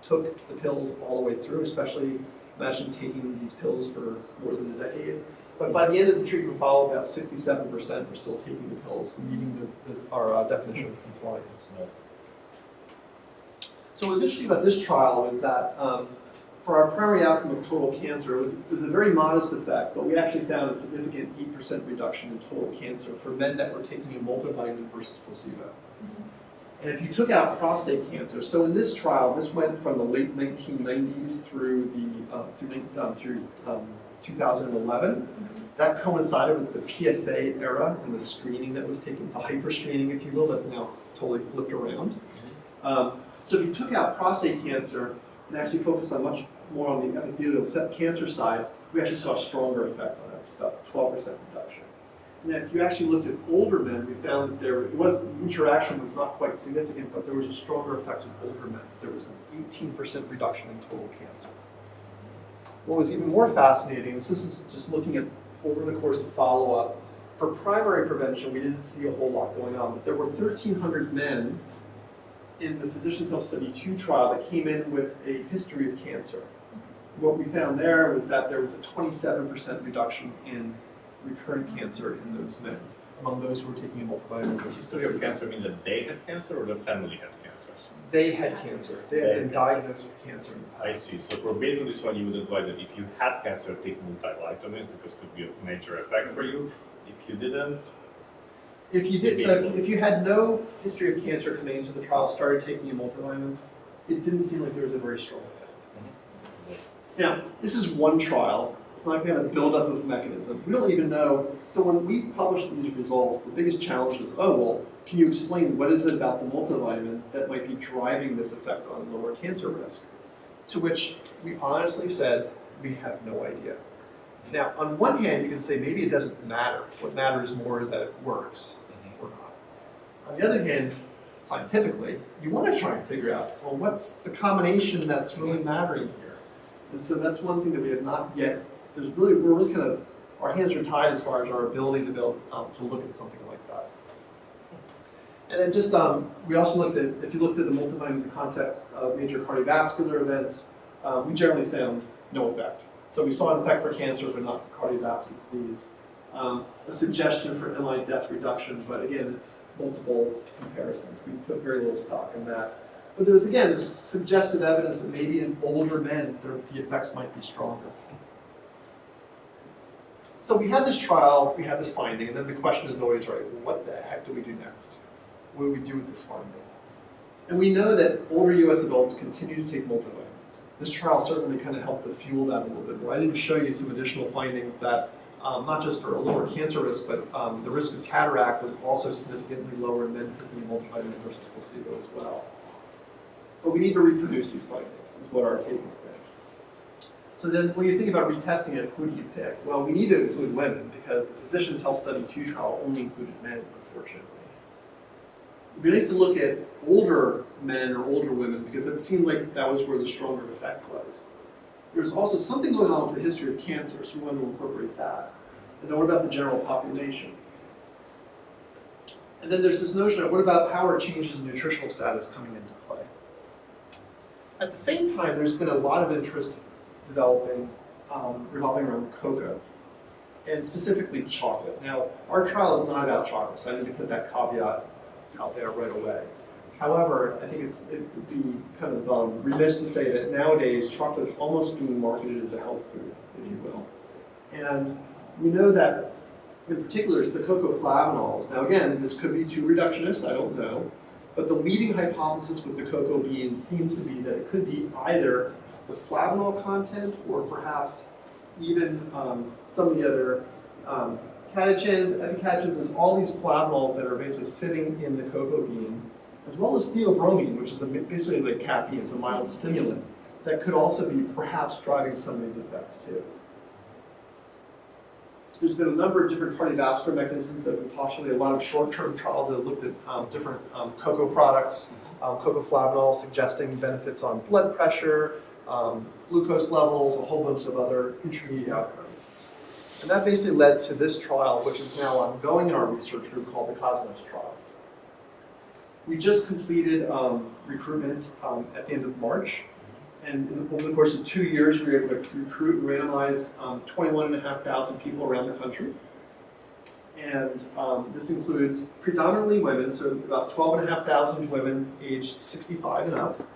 took the pills all the way through, especially imagine taking these pills for more than a decade. But by the end of the treatment follow, about 67% were still taking the pills, meeting our definition of compliance. So what was interesting about this trial was that for our primary outcome of total cancer, it was a very modest effect, but we actually found a significant 8% reduction in total cancer for men that were taking a multivitamin versus placebo. And if you took out prostate cancer, so in this trial, this went from the late 1990s through 2011. That coincided with the PSA era and the screening that was taken, the hyper screening, if you will, that's now totally flipped around. So if you took out prostate cancer and actually focused on much more on the epithelial cancer side, we actually saw a stronger effect on it, about 12% reduction. And if you actually looked at older men, we found that the interaction was not quite significant, but there was a stronger effect in older men. There was an 18% reduction in total cancer. What was even more fascinating, this is just looking at over the course of follow-up, for primary prevention, we didn't see a whole lot going on, but there were 1,300 men in the Physician's Health Study 2 trial that came in with a history of cancer. What we found there was that there was a 27% reduction in recurrent cancer in those men, among those who were taking a multivitamin. History of cancer mean that they had cancer or the family had cancer? They had cancer. They had been diagnosed with cancer in the past. I see. So for based on this one, you would advise that if you had cancer, take multivitamins because it could be a major effect for you. If you didn't, If you did, so if you had no history of cancer coming into the trial, started taking a multivitamin, it didn't seem like there was a very strong effect. Now, this is one trial. It's not going to build up of mechanism. We don't even know. So when we published these results, the biggest challenge was, oh, well, can you explain what is it about the multivitamin that might be driving this effect on lower cancer risk? To which we honestly said, we have no idea. Now, on one hand, you can say maybe it doesn't matter. What matters more is that it works or not. On the other hand, scientifically, you want to try and figure out, well, what's the combination that's really mattering here? And so that's one thing that we have not yet, we're really kind of, our hands are tied as far as our ability to build, to look at something like that. And then just, we also looked at, if you looked at the multivitamin in the context of major cardiovascular events, we generally found no effect. So we saw an effect for cancer, but not for cardiovascular disease. A suggestion for MI death reduction, but again, it's multiple comparisons. We put very little stock in that. But there was, again, this suggestive evidence that maybe in older men, the effects might be stronger. So we had this trial, we had this finding, and then the question is always, right, what the heck do we do next? What do we do with this finding? And we know that older US adults continue to take multivitamins. This trial certainly kind of helped to fuel that a little bit more. I didn't show you some additional findings that, not just for a lower cancer risk, but the risk of cataract was also significantly lower in men taking a multivitamin versus placebo as well. But we need to reproduce these findings, is what our take has been. So then when you think about retesting it, who do you pick? Well, we need to include women because the Physicians Health Study 2 trial only included men, unfortunately. It'd be nice to look at older men or older women because it seemed like that was where the stronger effect was. There's also something going on with the history of cancer, so we want to incorporate that. And then what about the general population? And then there's this notion of what about how are changes in nutritional status coming into play? At the same time, there's been a lot of interest developing, revolving around cocoa, and specifically chocolate. Now, our trial is not about chocolate, so I need to put that caveat out there right away. However, I think it would be kind of remiss to say that nowadays chocolate's almost being marketed as a health food, if you will. And we know that, in particular, it's the cocoa flavanols. Now again, this could be too reductionist, I don't know, but the leading hypothesis with the cocoa bean seems to be that it could be either the flavanol content or perhaps even some of the other catechins, epicatechins, there's all these flavanols that are basically sitting in the cocoa bean, as well as theobromine, which is basically like caffeine, it's a mild stimulant, that could also be perhaps driving some of these effects too. There's been a number of different cardiovascular mechanisms that have been postulated, a lot of short-term trials that have looked at different cocoa products, cocoa flavanols suggesting benefits on blood pressure, glucose levels, a whole bunch of other intermediate outcomes. And that basically led to this trial, which is now ongoing in our research group called the Cosmos trial. We just completed recruitment at the end of March. And over the course of 2 years, we were able to recruit and randomize 21,500 people around the country. And this includes predominantly women, so about 12,500 women aged 65 and up,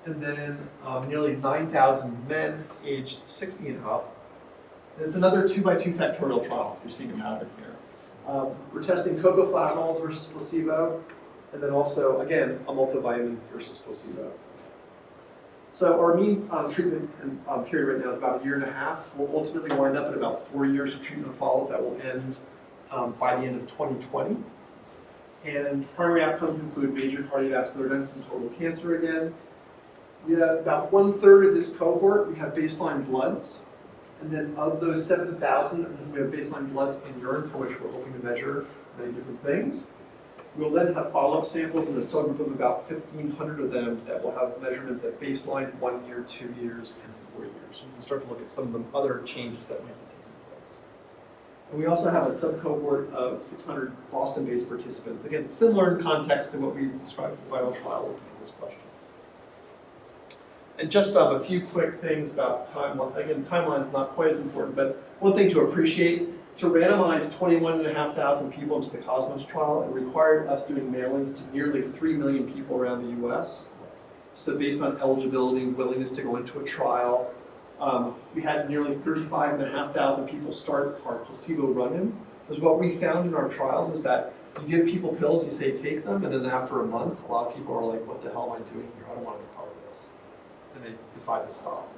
and then nearly 9,000 men aged 60 and up. And it's another 2x2 factorial trial. You're seeing a pattern here. We're testing cocoa flavanols versus placebo, and then also, again, a multivitamin versus placebo. So our mean treatment period right now is about 1.5 years. We'll ultimately wind up at about 4 years of treatment and follow-up that will end by the end of 2020. And primary outcomes include major cardiovascular events and total cancer again. We have about 1/3 of this cohort, we have baseline bloods. And then of those 7,000, we have baseline bloods and urine for which we're hoping to measure many different things. We'll then have follow-up samples in a subgroup of about 1,500 of them that will have measurements at baseline, 1 year, 2 years, and 4 years. So we can start to look at some of the other changes that might be taking place. And we also have a sub-cohort of 600 Boston-based participants. Again, similar in context to what we described in the vital trial looking at this question. And just a few quick things about the timeline. Again, timeline's not quite as important, but one thing to appreciate, to randomize 21,500 people into the Cosmos trial, it required us doing mailings to nearly 3 million people around the US. So based on eligibility, willingness to go into a trial, we had nearly 35,500 people start our placebo run-in, Because what we found in our trials is that you give people pills, you say take them, and then after a month, a lot of people are like, what the hell am I doing here? I don't want to be part of this. And they decide to stop.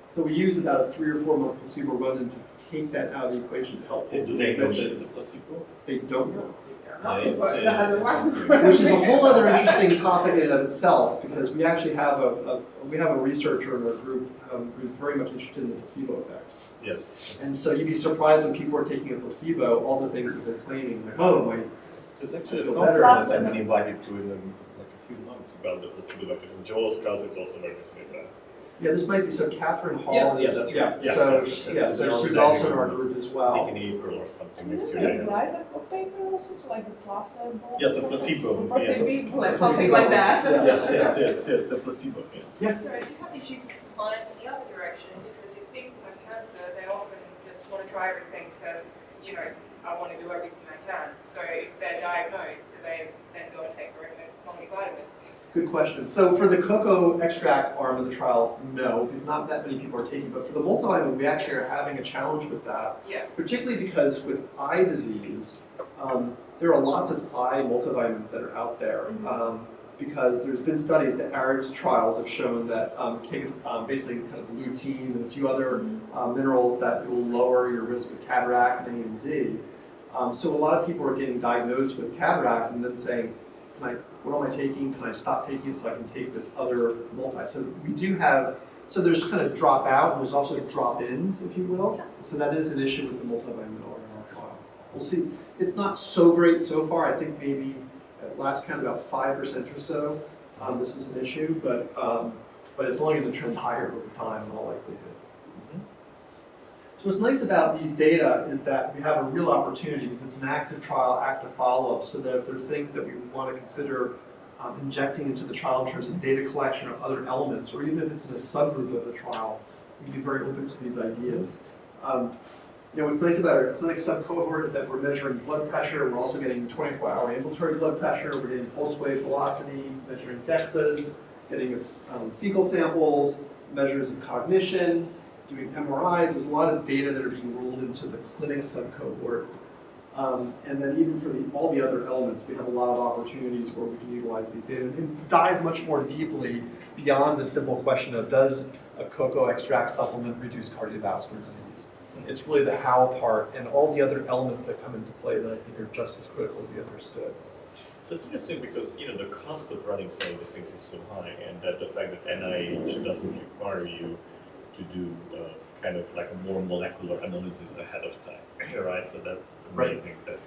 So we use about a 3 or 4 month placebo run-in to take that out of the equation to help people. Do they know that it's a placebo? They don't know. Which Which is a whole other interesting topic in and of itself, because we actually have a researcher in our group who's very much interested in the placebo effect. Yes. And so you'd be surprised when people are taking a placebo, all the things that they're claiming, like, oh, my, There's actually a feel conference better. that I've been invited to in like a few months about the placebo effect. And Joel's cousin is also very interested in that. yeah, this might be, so Catherine Hall Yeah, is, that's right. Yes, so, yes, yes, yeah, yes. so They're she's organizing also in our one. group as I well. think in April or something Didn't next they year. write a paper also, so like the placebo? Yes, the placebo. Yes. Placebo, something like that. Yes, the placebo, yes. Yeah. So if you have issues with compliance in the other direction, because if people have cancer, they often just want to try everything to, I want to do everything I can. So if they're diagnosed, do they then go and take multivitamins? Good question. So for the cocoa extract arm of the trial, no, because not that many people are taking, but for the multivitamin, we actually are having a challenge with that. Yeah. Particularly because with eye disease, there are lots of eye multivitamins that are out there. Because there's been studies, the ARIDS trials have shown that taking basically kind of lutein and a few other minerals that will lower your risk of cataract and AMD. So a lot of people are getting diagnosed with cataract and then saying, what am I taking? Can I stop taking it so I can take this other multi? So we do have, so there's kind of drop out and there's also drop-ins, if you will. So that is an issue with the multivitamin in our trial. We'll see. It's not so great so far. I think maybe at last count about 5% or so. This is an issue, but it's only going to trend higher over time in all likelihood. So what's nice about these data is that we have a real opportunity because it's an active trial, active follow-up, so that if there are things that we want to consider injecting into the trial in terms of data collection or other elements, or even if it's in a subgroup of the trial, we'd be very open to these ideas. What's nice about our clinic subcohort is that we're measuring blood pressure. We're also getting 24-hour ambulatory blood pressure. We're getting pulse wave velocity, measuring DEXAs, getting fecal samples, measures of cognition, doing MRIs. There's a lot of data that are being rolled into the clinic subcohort. And then even for all the other elements, we have a lot of opportunities where we can utilize these data and dive much more deeply beyond the simple question of does a cocoa extract supplement reduce cardiovascular disease? It's really the how part and all the other elements that come into play that I think are just as critical to be understood. So it's interesting because the cost of running some of these things is so high, and that the fact that NIH doesn't require you to do kind of like a more molecular analysis ahead of time, right? So that's amazing. That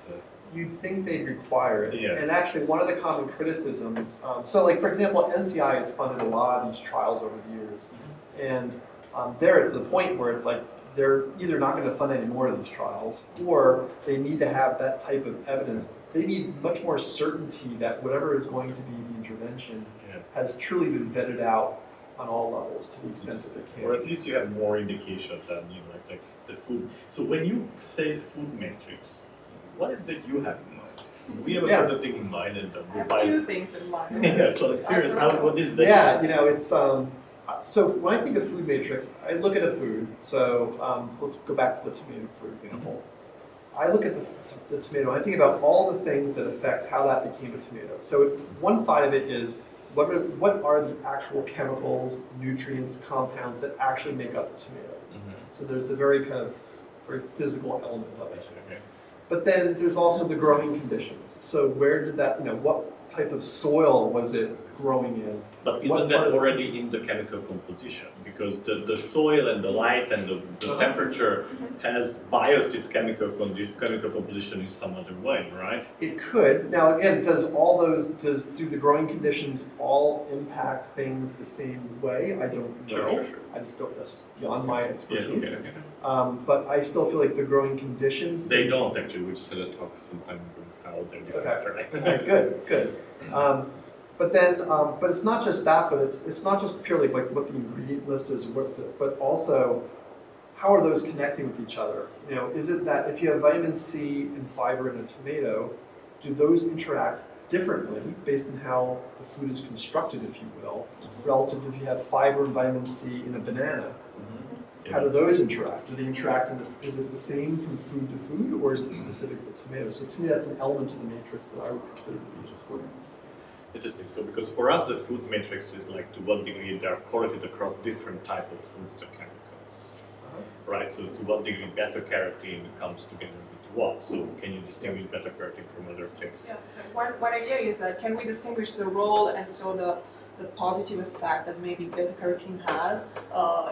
You'd think they'd require it. Yes. And actually, one of the common criticisms, so like for example, NCI has funded a lot of these trials over the years, and they're at the point where it's like they're either not going to fund any more of these trials, or they need to have that type of evidence. They need much more certainty that whatever is going to be the intervention has truly been vetted out on all levels to the extent that they can. or at least you have more indication than like the food. So when you say food matrix, what is that you have in mind? We have a certain thing in mind, and I have two things in mind. yeah. So I'm curious, what is that? Yeah, it's so when I think of food matrix, I look at a food. So let's go back to the tomato, for example. I look at the tomato, and I think about all the things that affect how that became a tomato. So one side of it is what are the actual chemicals, nutrients, compounds that actually make up the tomato. So there's the very kind of very physical element of it. Okay. But then there's also the growing conditions. So where did that, what type of soil was it growing in? But isn't that already in the chemical composition? Because the soil and the light and the temperature has biased its chemical composition in some other way, right? It could. Now again, do the growing conditions all impact things the same way? I don't know. Sure. I just don't, that's just beyond my expertise. Okay. But I still feel like the growing conditions. They don't actually. We just had a talk sometime with how they're different. Okay, good. But it's not just that. But it's not just purely like what the ingredient list is, but also how are those connecting with each other? Is it that if you have vitamin C and fiber in a tomato, do those interact differently based on how the food is constructed, if you will, relative to if you have fiber and vitamin C in a banana? How do those interact? Do they interact in this? Is it the same from food to food, or is it specific to tomatoes? So to me, that's an element of the matrix that I would consider to be just sort of. Interesting. So because for us, the food matrix is like to what degree they are correlated across different type of foods to chemicals, right? So to what degree beta-carotene comes together with what? So can you distinguish beta-carotene from other things? Yeah, so one idea is that can we distinguish the role and so the positive effect that maybe beta-carotene has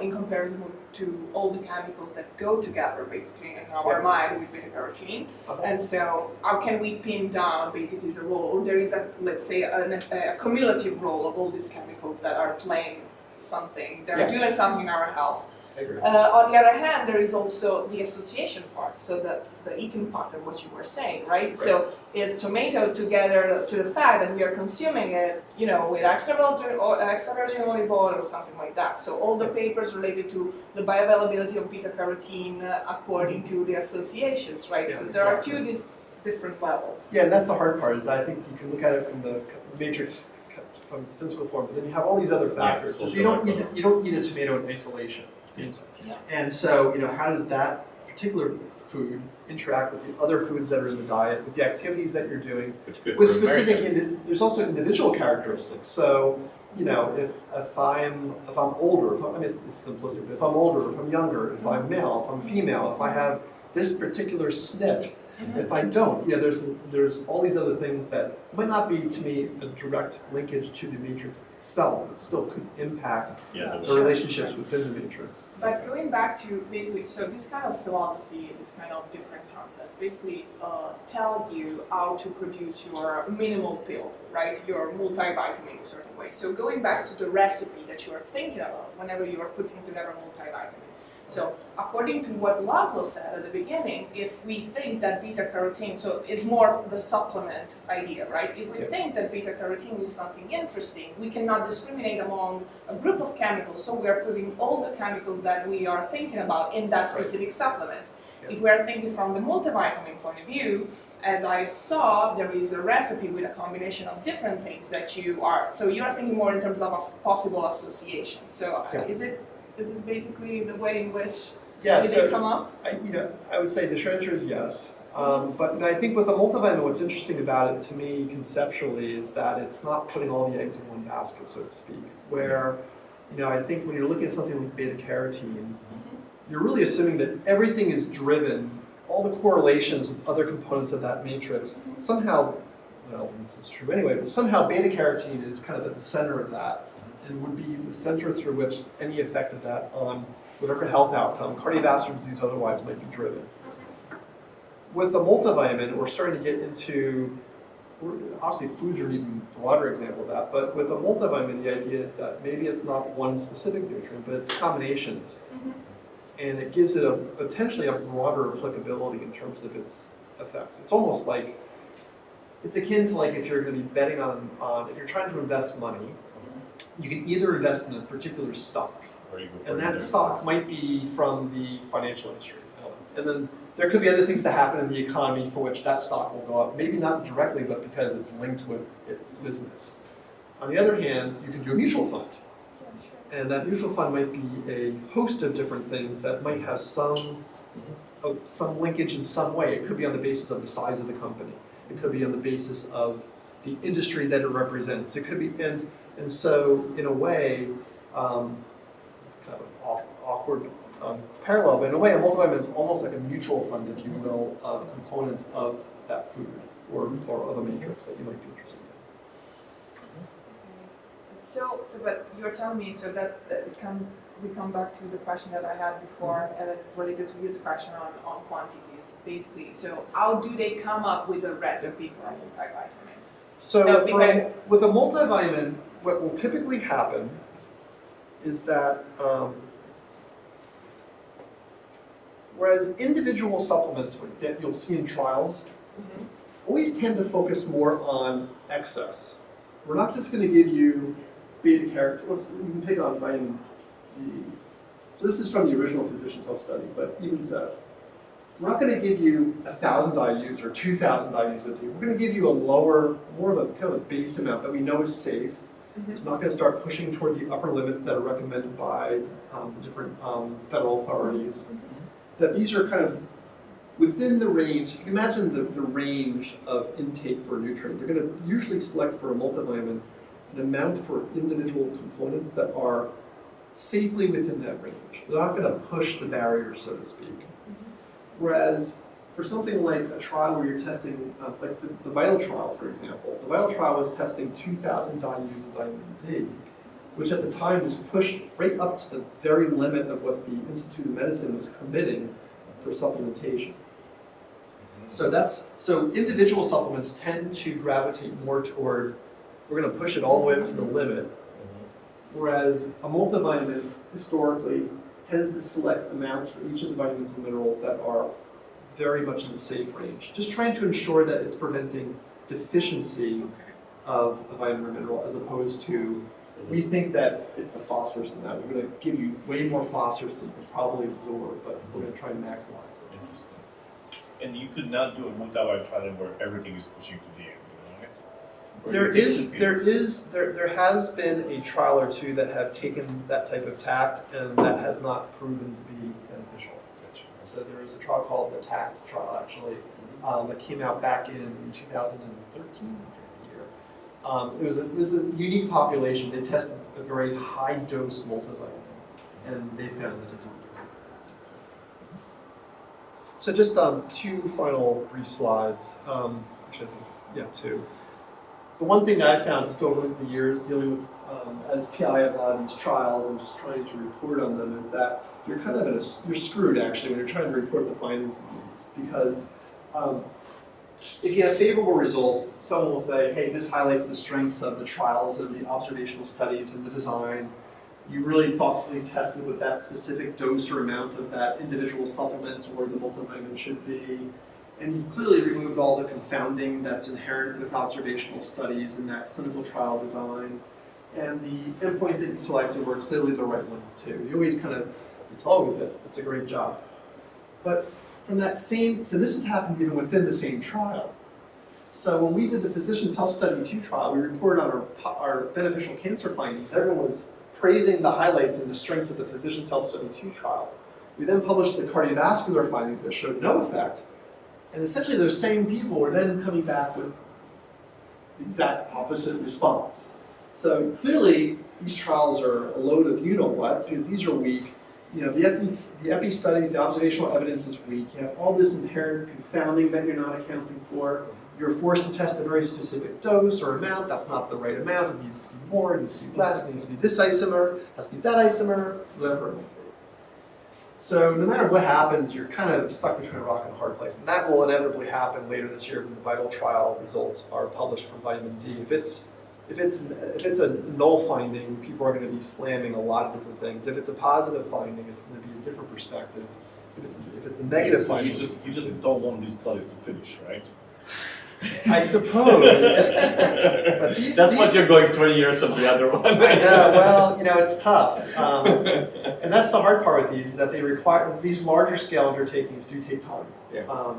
in comparison to all the chemicals that go together basically in our mind with beta-carotene. And so how can we pin down basically the role, or there is a, let's say, a cumulative role of all these chemicals that are playing something, they're doing something in our health. I agree. On the other hand, there is also the association part, so the eating pattern, what you were saying, right? So is tomato together to the fact that we are consuming it, you know, with extra virgin olive oil or something like that. So all the papers related to the bioavailability of beta-carotene according to the associations, right? Yeah, So there are exactly. these different levels. Yeah, and that's the hard part, is that I think you can look at it from the matrix from its physical form, but then you have all these other factors. So you don't eat a tomato in isolation. Yes. And so, you know, how does that particular food interact with the other foods that are in the diet, with the activities that you're doing, with specific, there's also individual characteristics. So, you know, if I'm older, I mean, it's simplistic, but if I'm older, if I'm younger, if I'm male, if I'm female, if I have this particular SNP, if I don't, yeah, there's all these other things that might not be, to me, a direct linkage to the matrix itself, but still could impact the relationships within the matrix. But going back to basically, so this kind of philosophy, this kind of different concepts, basically tell you how to produce your minimal pill, right? Your multivitamin in a certain way. So going back to the recipe that you are thinking about whenever you are putting together a multivitamin. So according to what Laszlo said at the beginning, if we think that beta-carotene, so it's more the supplement idea, right? If we think that beta-carotene is something interesting, we cannot discriminate among a group of chemicals, so we are putting all the chemicals that we are thinking about in that specific supplement. If we are thinking from the multivitamin point of view, as I saw, there is a recipe with a combination of different things that you are, so you are thinking more in terms of possible association. So is it basically the way in which they come up? I would say the short answer is yes. But I think with a multivitamin, what's interesting about it to me conceptually is that it's not putting all the eggs in one basket, so to speak. Where, I think when you're looking at something like beta-carotene, you're really assuming that everything is driven, all the correlations with other components of that matrix, somehow, well, this is true anyway, but somehow beta-carotene is kind of at the center of that, and would be the center through which any effect of that on whatever health outcome, cardiovascular disease otherwise, might be driven. With the multivitamin, we're starting to get into, obviously foods are an even broader example of that, but with a multivitamin, the idea is that maybe it's not one specific nutrient, but it's combinations. And it gives it potentially a broader applicability in terms of its effects. It's almost like, it's akin to like if you're going to be betting on if you're trying to invest money, you can either invest in a particular stock, and that stock might be from the financial industry, and then there could be other things that happen in the economy for which that stock will go up, maybe not directly, but because it's linked with its business. On the other hand, you can do a mutual fund, and that mutual fund might be a host of different things that might have some linkage in some way. It could be on the basis of the size of the company. It could be on the basis of the industry that it represents. It could be, and so in a way, kind of an awkward parallel, but in a way, a multivitamin is almost like a mutual fund, if you will, of components of that food or of a matrix that you might be interested in. So, but you're telling me, so that we come back to the question that I had before, and it's related to this question on quantities, basically. So how do they come up with a recipe for a multivitamin? So with a multivitamin, what will typically happen is that whereas individual supplements that you'll see in trials always tend to focus more on excess. We're not just going to give you beta-carotene. We can pick on vitamin D. So this is from the original Physicians' Health study, but even so, we're not going to give you 1,000 IUs or 2,000 IUs a day. We're going to give you a lower, more of a kind of a base amount that we know is safe, It's not going to start pushing toward the upper limits that are recommended by the different federal authorities. That these are kind of within the range. If you can imagine the range of intake for a nutrient, they're going to usually select for a multivitamin an amount for individual components that are safely within that range. They're not going to push the barrier, so to speak. Whereas for something like a trial where you're testing, like the VITAL trial, for example, the VITAL trial was testing 2,000 IUs of vitamin D, which at the time was pushed right up to the very limit of what the Institute of Medicine was permitting for supplementation. So individual supplements tend to gravitate more toward, we're going to push it all the way up to the limit, whereas a multivitamin historically tends to select amounts for each of the vitamins and minerals that are very much in the safe range. Just trying to ensure that it's preventing deficiency of a vitamin or mineral as opposed to, we think that it's the phosphorus in that. We're going to give you way more phosphorus than you can probably absorb, but we're going to try and maximize it. Interesting. And you could not do a multivitamin trial where everything is pushing to the end, right? Or There you has been a trial or two that have taken that type of tact, and that has not proven to be beneficial. So there was a trial called the TACT trial, actually, that came out back in 2013. It was a unique population. They tested a very high dose multivitamin, and they found that it didn't work. So just two final brief slides. Actually, I think, yeah, two. The one thing that I found just over the years dealing with, as PI of a lot of these trials and just trying to report on them is that you're kind of you're screwed actually when you're trying to report the findings of these, because if you have favorable results, someone will say, hey, this highlights the strengths of the trials and the observational studies and the design. You really thoughtfully tested what that specific dose or amount of that individual supplement or the multivitamin should be. And you clearly removed all the confounding that's inherent with observational studies and that clinical trial design. And the endpoints that you selected were clearly the right ones too. You always kind of told me that it's a great job. But from that same, so this has happened even within the same trial. So when we did the Physicians Health Study 2 trial, we reported on our beneficial cancer findings. Everyone was praising the highlights and the strengths of the Physicians Health Study 2 trial. We then published the cardiovascular findings that showed no effect. And essentially those same people were then coming back with the exact opposite response. So clearly these trials are a load of you-know-what, because these are weak. You know, the epi studies, the observational evidence is weak. You have all this inherent confounding that you're not accounting for. You're forced to test a very specific dose or amount. That's not the right amount. It needs to be more, it needs to be less, it needs to be this isomer, it has to be that isomer, whatever it may be. So no matter what happens, you're kind of stuck between a rock and a hard place. And that will inevitably happen later this year when the VITAL trial results are published for vitamin D. If it's a null finding, people are going to be slamming a lot of different things. If it's a positive finding, it's going to be a different perspective. If it's a negative finding, you just don't want these studies to finish, right? I suppose. But That's what you're going 20 years from the other one. I know. Well, you know, it's tough, and that's the hard part with these. That they require these larger scale undertakings do take time. Yeah.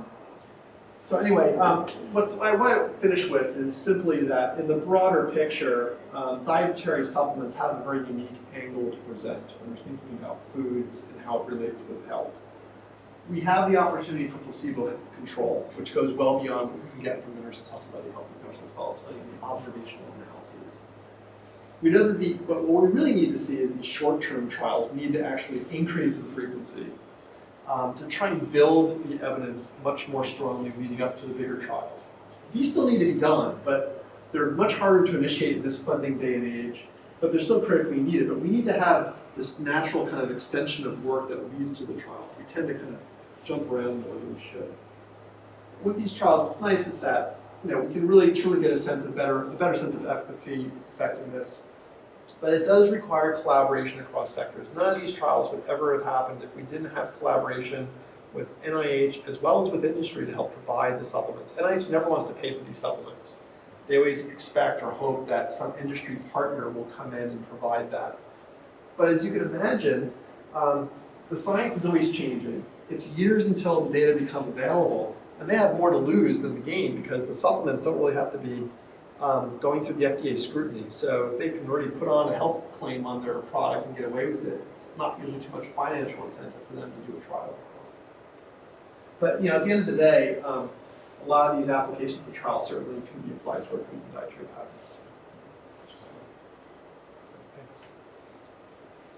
So anyway, what I want to finish with is simply that in the broader picture, dietary supplements have a very unique angle to present when we're thinking about foods and how it relates with health. We have the opportunity for placebo control, which goes well beyond what we can get from the Nurses' Health Study, Health Professionals' Health Study, and the observational analyses. We know that what we really need to see is these short-term trials need to actually increase in frequency to try and build the evidence much more strongly leading up to the bigger trials. These still need to be done, but they're much harder to initiate in this funding day and age, but they're still critically needed. But we need to have this natural kind of extension of work that leads to the trial. We tend to kind of jump around more than we should. With these trials, what's nice is that we can really truly get a better sense of efficacy, effectiveness. But it does require collaboration across sectors. None of these trials would ever have happened if we didn't have collaboration with NIH as well as with industry to help provide the supplements. NIH never wants to pay for these supplements. They always expect or hope that some industry partner will come in and provide that. But as you can imagine, the science is always changing. It's years until the data become available, and they have more to lose than the gain because the supplements don't really have to be going through the FDA scrutiny. So if they can already put on a health claim on their product and get away with it, it's not usually too much financial incentive for them to do a trial like this. But at the end of the day, a lot of these applications of trials certainly can be applied to our foods and dietary patterns. Thanks.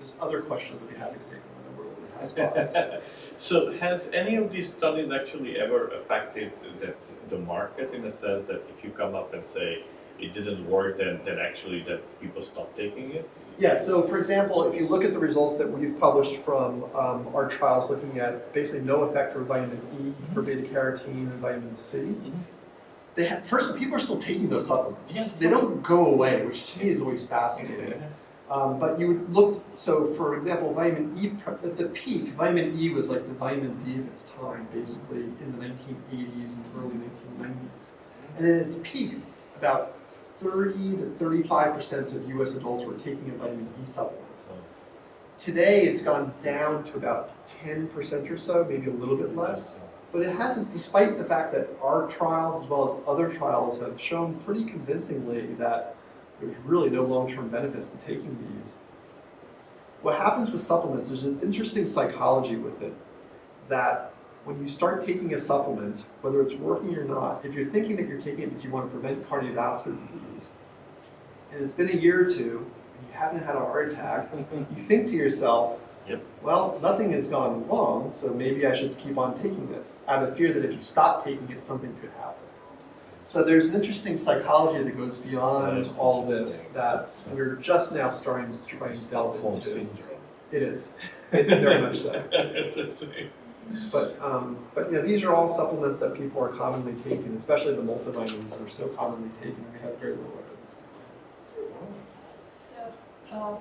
If there's other questions, I'd be happy to take them when we're over So has any of these studies actually ever affected the market in the sense that if you come up and say it didn't work, then actually that people stop taking it? Yeah, so for example, if you look at the results that we've published from our trials looking at basically no effect for vitamin E, for beta carotene, and vitamin C, first, people are still taking those supplements. Yes, they don't go away, which to me is always fascinating. But you looked, so for example, vitamin E, at the peak, vitamin E was like the vitamin D of its time, basically in the 1980s and early 1990s. And at its peak, about 30 to 35% of US adults were taking a vitamin E supplement. Today, it's gone down to about 10% or so, maybe a little bit less. But it hasn't, despite the fact that our trials as well as other trials have shown pretty convincingly that there's really no long-term benefits to taking these. What happens with supplements, there's an interesting psychology with it, that when you start taking a supplement, whether it's working or not, if you're thinking that you're taking it because you want to prevent cardiovascular disease, and it's been a year or two, and you haven't had a heart attack, you think to yourself, well, nothing has gone wrong, so maybe I should keep on taking this, out of fear that if you stop taking it, something could happen. So there's an interesting psychology that goes beyond all this that we're just now starting to try and delve into. It is, very much so. But these are all supplements that people are commonly taking, especially the multivitamins that are so commonly taken. We have very little evidence. So,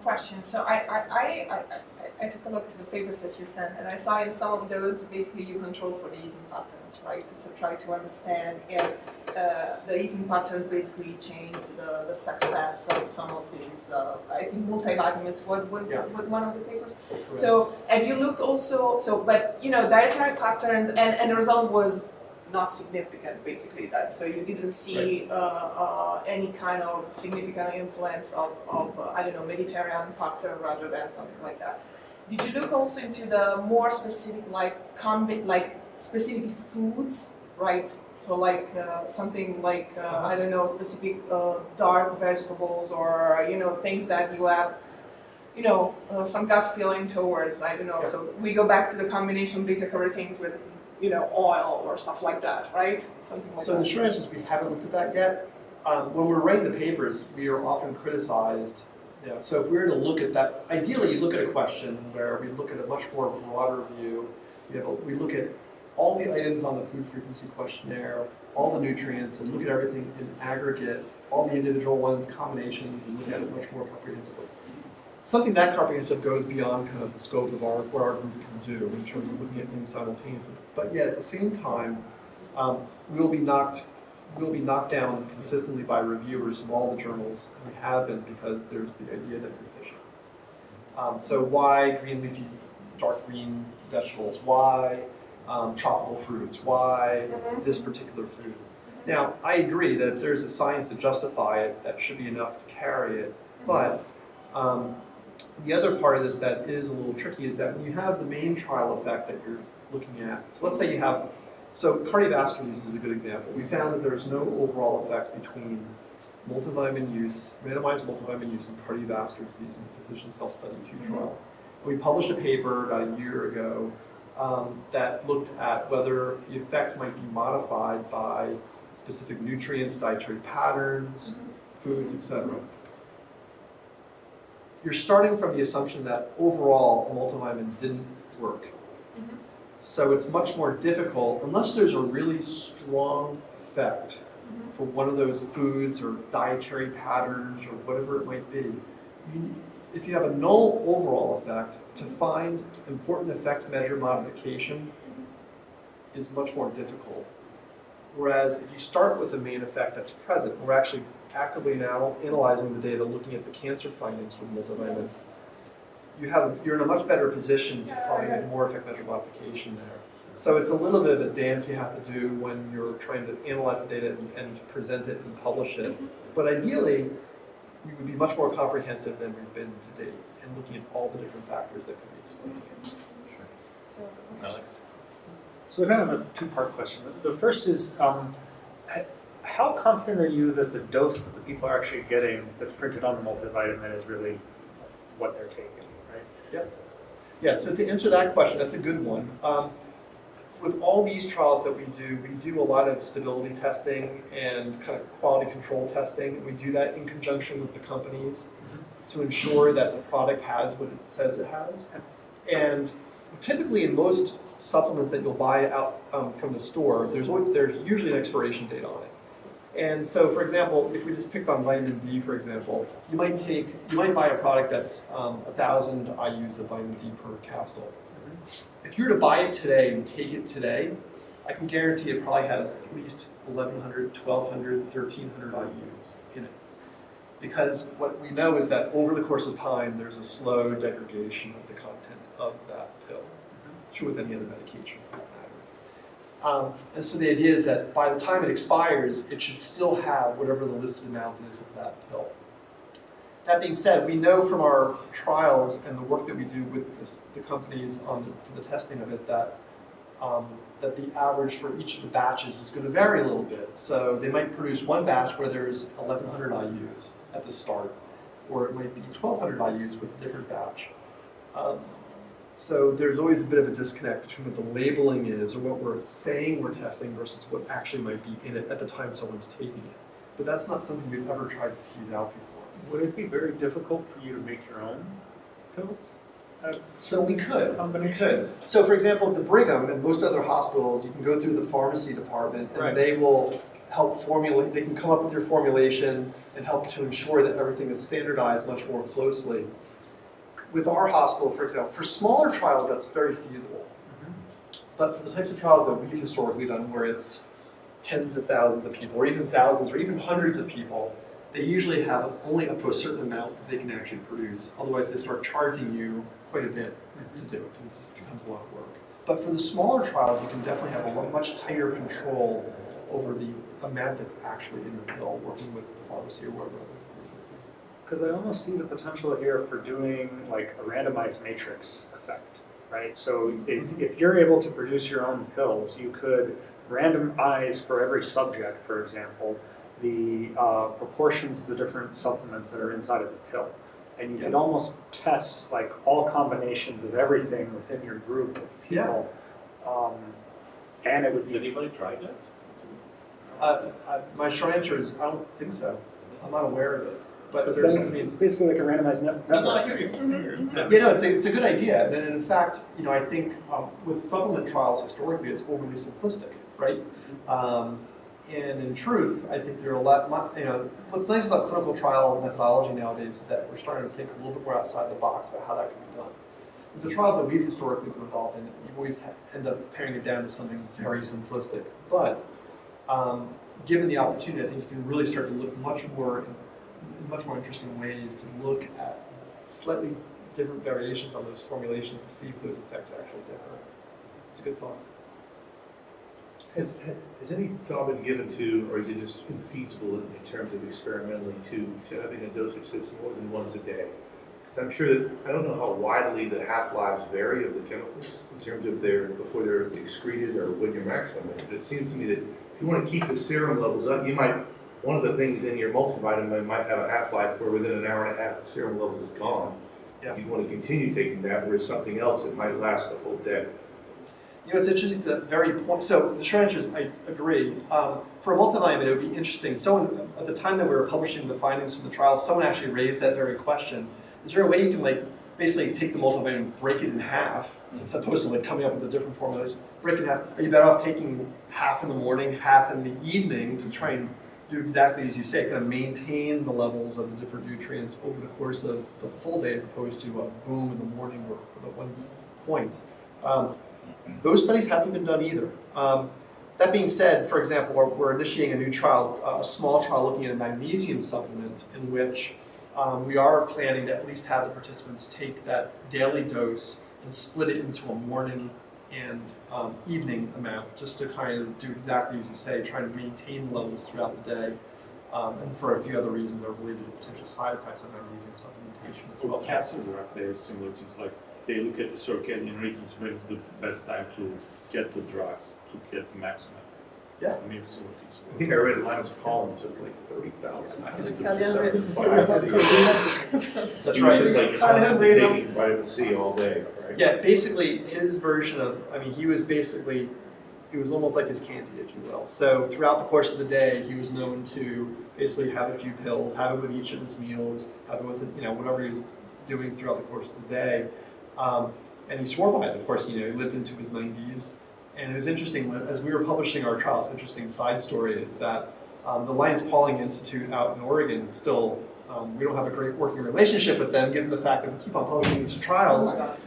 question. So I took a look at the papers that you sent, and I saw in some of those basically you control for the eating patterns, right? So try to understand if the eating patterns basically change the success of some of these. I think multivitamins was one of the papers. Correct. So have you looked also? But dietary patterns, and the result was not significant, basically. That so you didn't see any kind of significant influence of I don't know, Mediterranean pattern rather than something like that. Did you look also into the more specific specific foods, right? So something like I don't know, specific dark vegetables or things that you have some gut feeling towards. I don't know. Yeah. So we go back to the combination of beta carotenes with oil or stuff like that, right? Something like So that. the short answer is we haven't looked at that yet. When we're writing the papers, we are often criticized. So if we were to look at that, ideally you look at a question where we look at a much more broader view. We look at all the items on the food frequency questionnaire, all the nutrients, and look at everything in aggregate, all the individual ones, combinations, and look at it much more comprehensively. Something that comprehensive goes beyond kind of the scope of what our group can do in terms of looking at things simultaneously. But yet at the same time, we'll be knocked down consistently by reviewers from all the journals, and we have been because there's the idea that we're fishing. So why green leafy, dark green vegetables? Why tropical fruits? Why this particular food? Now, I agree that if there's a science to justify it, that should be enough to carry it. But the other part of this that is a little tricky is that when you have the main trial effect that you're looking at, so let's say you have, so cardiovascular disease is a good example. We found that there's no overall effect between multivitamin use, randomized multivitamin use in cardiovascular disease in the Physician's Health Study 2 trial. We published a paper about a year ago that looked at whether the effect might be modified by specific nutrients, dietary patterns, foods, etc. You're starting from the assumption that overall a multivitamin didn't work. So it's much more difficult, unless there's a really strong effect for one of those foods or dietary patterns or whatever it might be. If you have a null overall effect, to find important effect measure modification is much more difficult. Whereas if you start with a main effect that's present, we're actually actively now analyzing the data, looking at the cancer findings from multivitamin, you're in a much better position to find more effect measure modification there. So it's a little bit of a dance you have to do when you're trying to analyze the data and present it and publish it. But ideally, we would be much more comprehensive than we've been to date and looking at all the different factors that could be explained. Alex? So I kind of have a two-part question. The first is, how confident are you that the dose that the people are actually getting that's printed on the multivitamin is really what they're taking, right? Yeah, so to answer that question, that's a good one. With all these trials that we do a lot of stability testing and kind of quality control testing. We do that in conjunction with the companies to ensure that the product has what it says it has. And typically in most supplements that you'll buy out from the store, there's usually an expiration date on it. And so, for example, if we just picked on vitamin D, for example, you might buy a product that's 1,000 IUs of vitamin D per capsule. If you were to buy it today and take it today, I can guarantee it probably has at least 1,100, 1,200, 1,300 IUs in it. Because what we know is that over the course of time, there's a slow degradation of the content of that pill. It's true with any other medication for that matter. And so the idea is that by the time it expires, it should still have whatever the listed amount is of that pill. That being said, we know from our trials and the work that we do with the companies for the testing of it that the average for each of the batches is going to vary a little bit. So they might produce one batch where there's 1,100 IUs at the start, or it might be 1,200 IUs with a different batch. So there's always a bit of a disconnect between what the labeling is, or what we're saying we're testing, versus what actually might be in it at the time someone's taking it. But that's not something we've ever tried to tease out before. Would it be very difficult for you to make your own pills? So we could. So for example, at the Brigham and most other hospitals, you can go through the pharmacy department and they will help formulate, they can come up with your formulation and help to ensure that everything is standardized much more closely. With our hospital, for example, for smaller trials, that's very feasible. But for the types of trials that we've historically done, where it's tens of thousands of people, or even thousands, or even hundreds of people, they usually have only up to a certain amount that they can actually produce. Otherwise, they start charging you quite a bit to do it, and it just becomes a lot of work. But for the smaller trials, you can definitely have a much tighter control over the amount that's actually in the pill, working with the pharmacy or whatever. Because I almost see the potential here for doing like a randomized matrix effect, right? So if you're able to produce your own pills, you could randomize for every subject, for example, the proportions of the different supplements that are inside of the pill. And you could almost test like all combinations of everything within your group of people. And it would Has be... anybody tried that? My short answer is I don't think so. I'm not aware of it. But Because then it's basically like a randomized network. It's a good idea. And in fact, I think with supplement trials historically, it's overly simplistic, right? And in truth, I think there are a lot. What's nice about clinical trial methodology nowadays is that we're starting to think a little bit more outside the box about how that can be done. With the trials that we've historically been involved in, you always end up paring it down to something very simplistic. But given the opportunity, I think you can really start to look much more interesting ways to look at slightly different variations on those formulations to see if those effects actually differ. It's a good thought. Has any thought been given to, or is it just infeasible in terms of experimentally to having a dosage that's more than once a day? Because I'm sure that, I don't know how widely the half-lives vary of the chemicals in terms of before they're excreted or when you're maximum. But it seems to me that if you want to keep the serum levels up, one of the things in your multivitamin might have a half-life where within an hour and a half the serum level is gone. Yeah. You want to continue taking that, whereas something else that might last the whole day. It's interesting to that very point. So the short answer is I agree. For a multivitamin, it would be interesting. Someone, at the time that we were publishing the findings from the trial, someone actually raised that very question. Is there a way you can basically take the multivitamin, break it in half, as opposed to coming up with a different formulation? Break it in half. Are you better off taking half in the morning, half in the evening to try and do exactly as you say, kind of maintain the levels of the different nutrients over the course of the full day, as opposed to a boom in the morning or at one point? Those studies haven't been done either. That being said, for example, we're initiating a new trial, a small trial looking at a magnesium supplement in which we are planning to at least have the participants take that daily dose and split it into a morning and evening amount, just to kind of do exactly as you say, try to maintain levels throughout the day, and for a few other reasons that are related to potential side effects of magnesium supplementation as For well. cancer drugs, they have similar things, like they look at the circadian rhythms, when is the best time to get the drugs, to get the maximum effect. Yeah. Maybe similar things. I think I read Linus Pauling took like 30,000. Circadian rhythm. Vitamin C. That's He was right. just like constantly taking vitamin C all day, right? Yeah, basically his version of, I mean, he was basically, it was almost like his candy, if you will. So throughout the course of the day, he was known to basically have a few pills, have it with each of his meals, have it with, whatever he was doing throughout the course of the day. And he swore by it. Of course, he lived into his 90s. And it was interesting, as we were publishing our trials, interesting side story is that the Linus Pauling Institute out in Oregon still, we don't have a great working relationship with them, given the fact that we keep on publishing these trials, that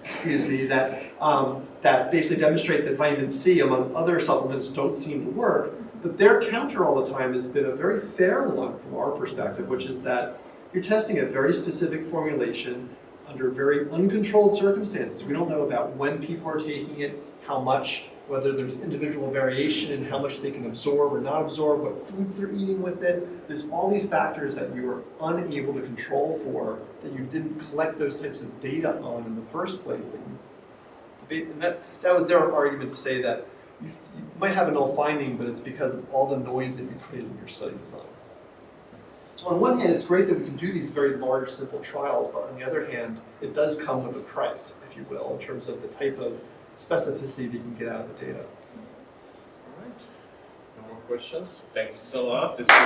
basically demonstrate that vitamin C, among other supplements, don't seem to work. But their counter all the time has been a very fair one from our perspective, which is that you're testing a very specific formulation under very uncontrolled circumstances. We don't know about when people are taking it, how much, whether there's individual variation in how much they can absorb or not absorb, what foods they're eating with it. There's all these factors that you were unable to control for, that you didn't collect those types of data on in the first place. That you debate, and that was their argument to say that you might have a null finding, but it's because of all the noise that you created in your study design. So on one hand, it's great that we can do these very large, simple trials, but on the other hand, it does come with a price, if you will, in terms of the type of specificity that you can get out of the data. All right. No more questions. Thank you so much. This was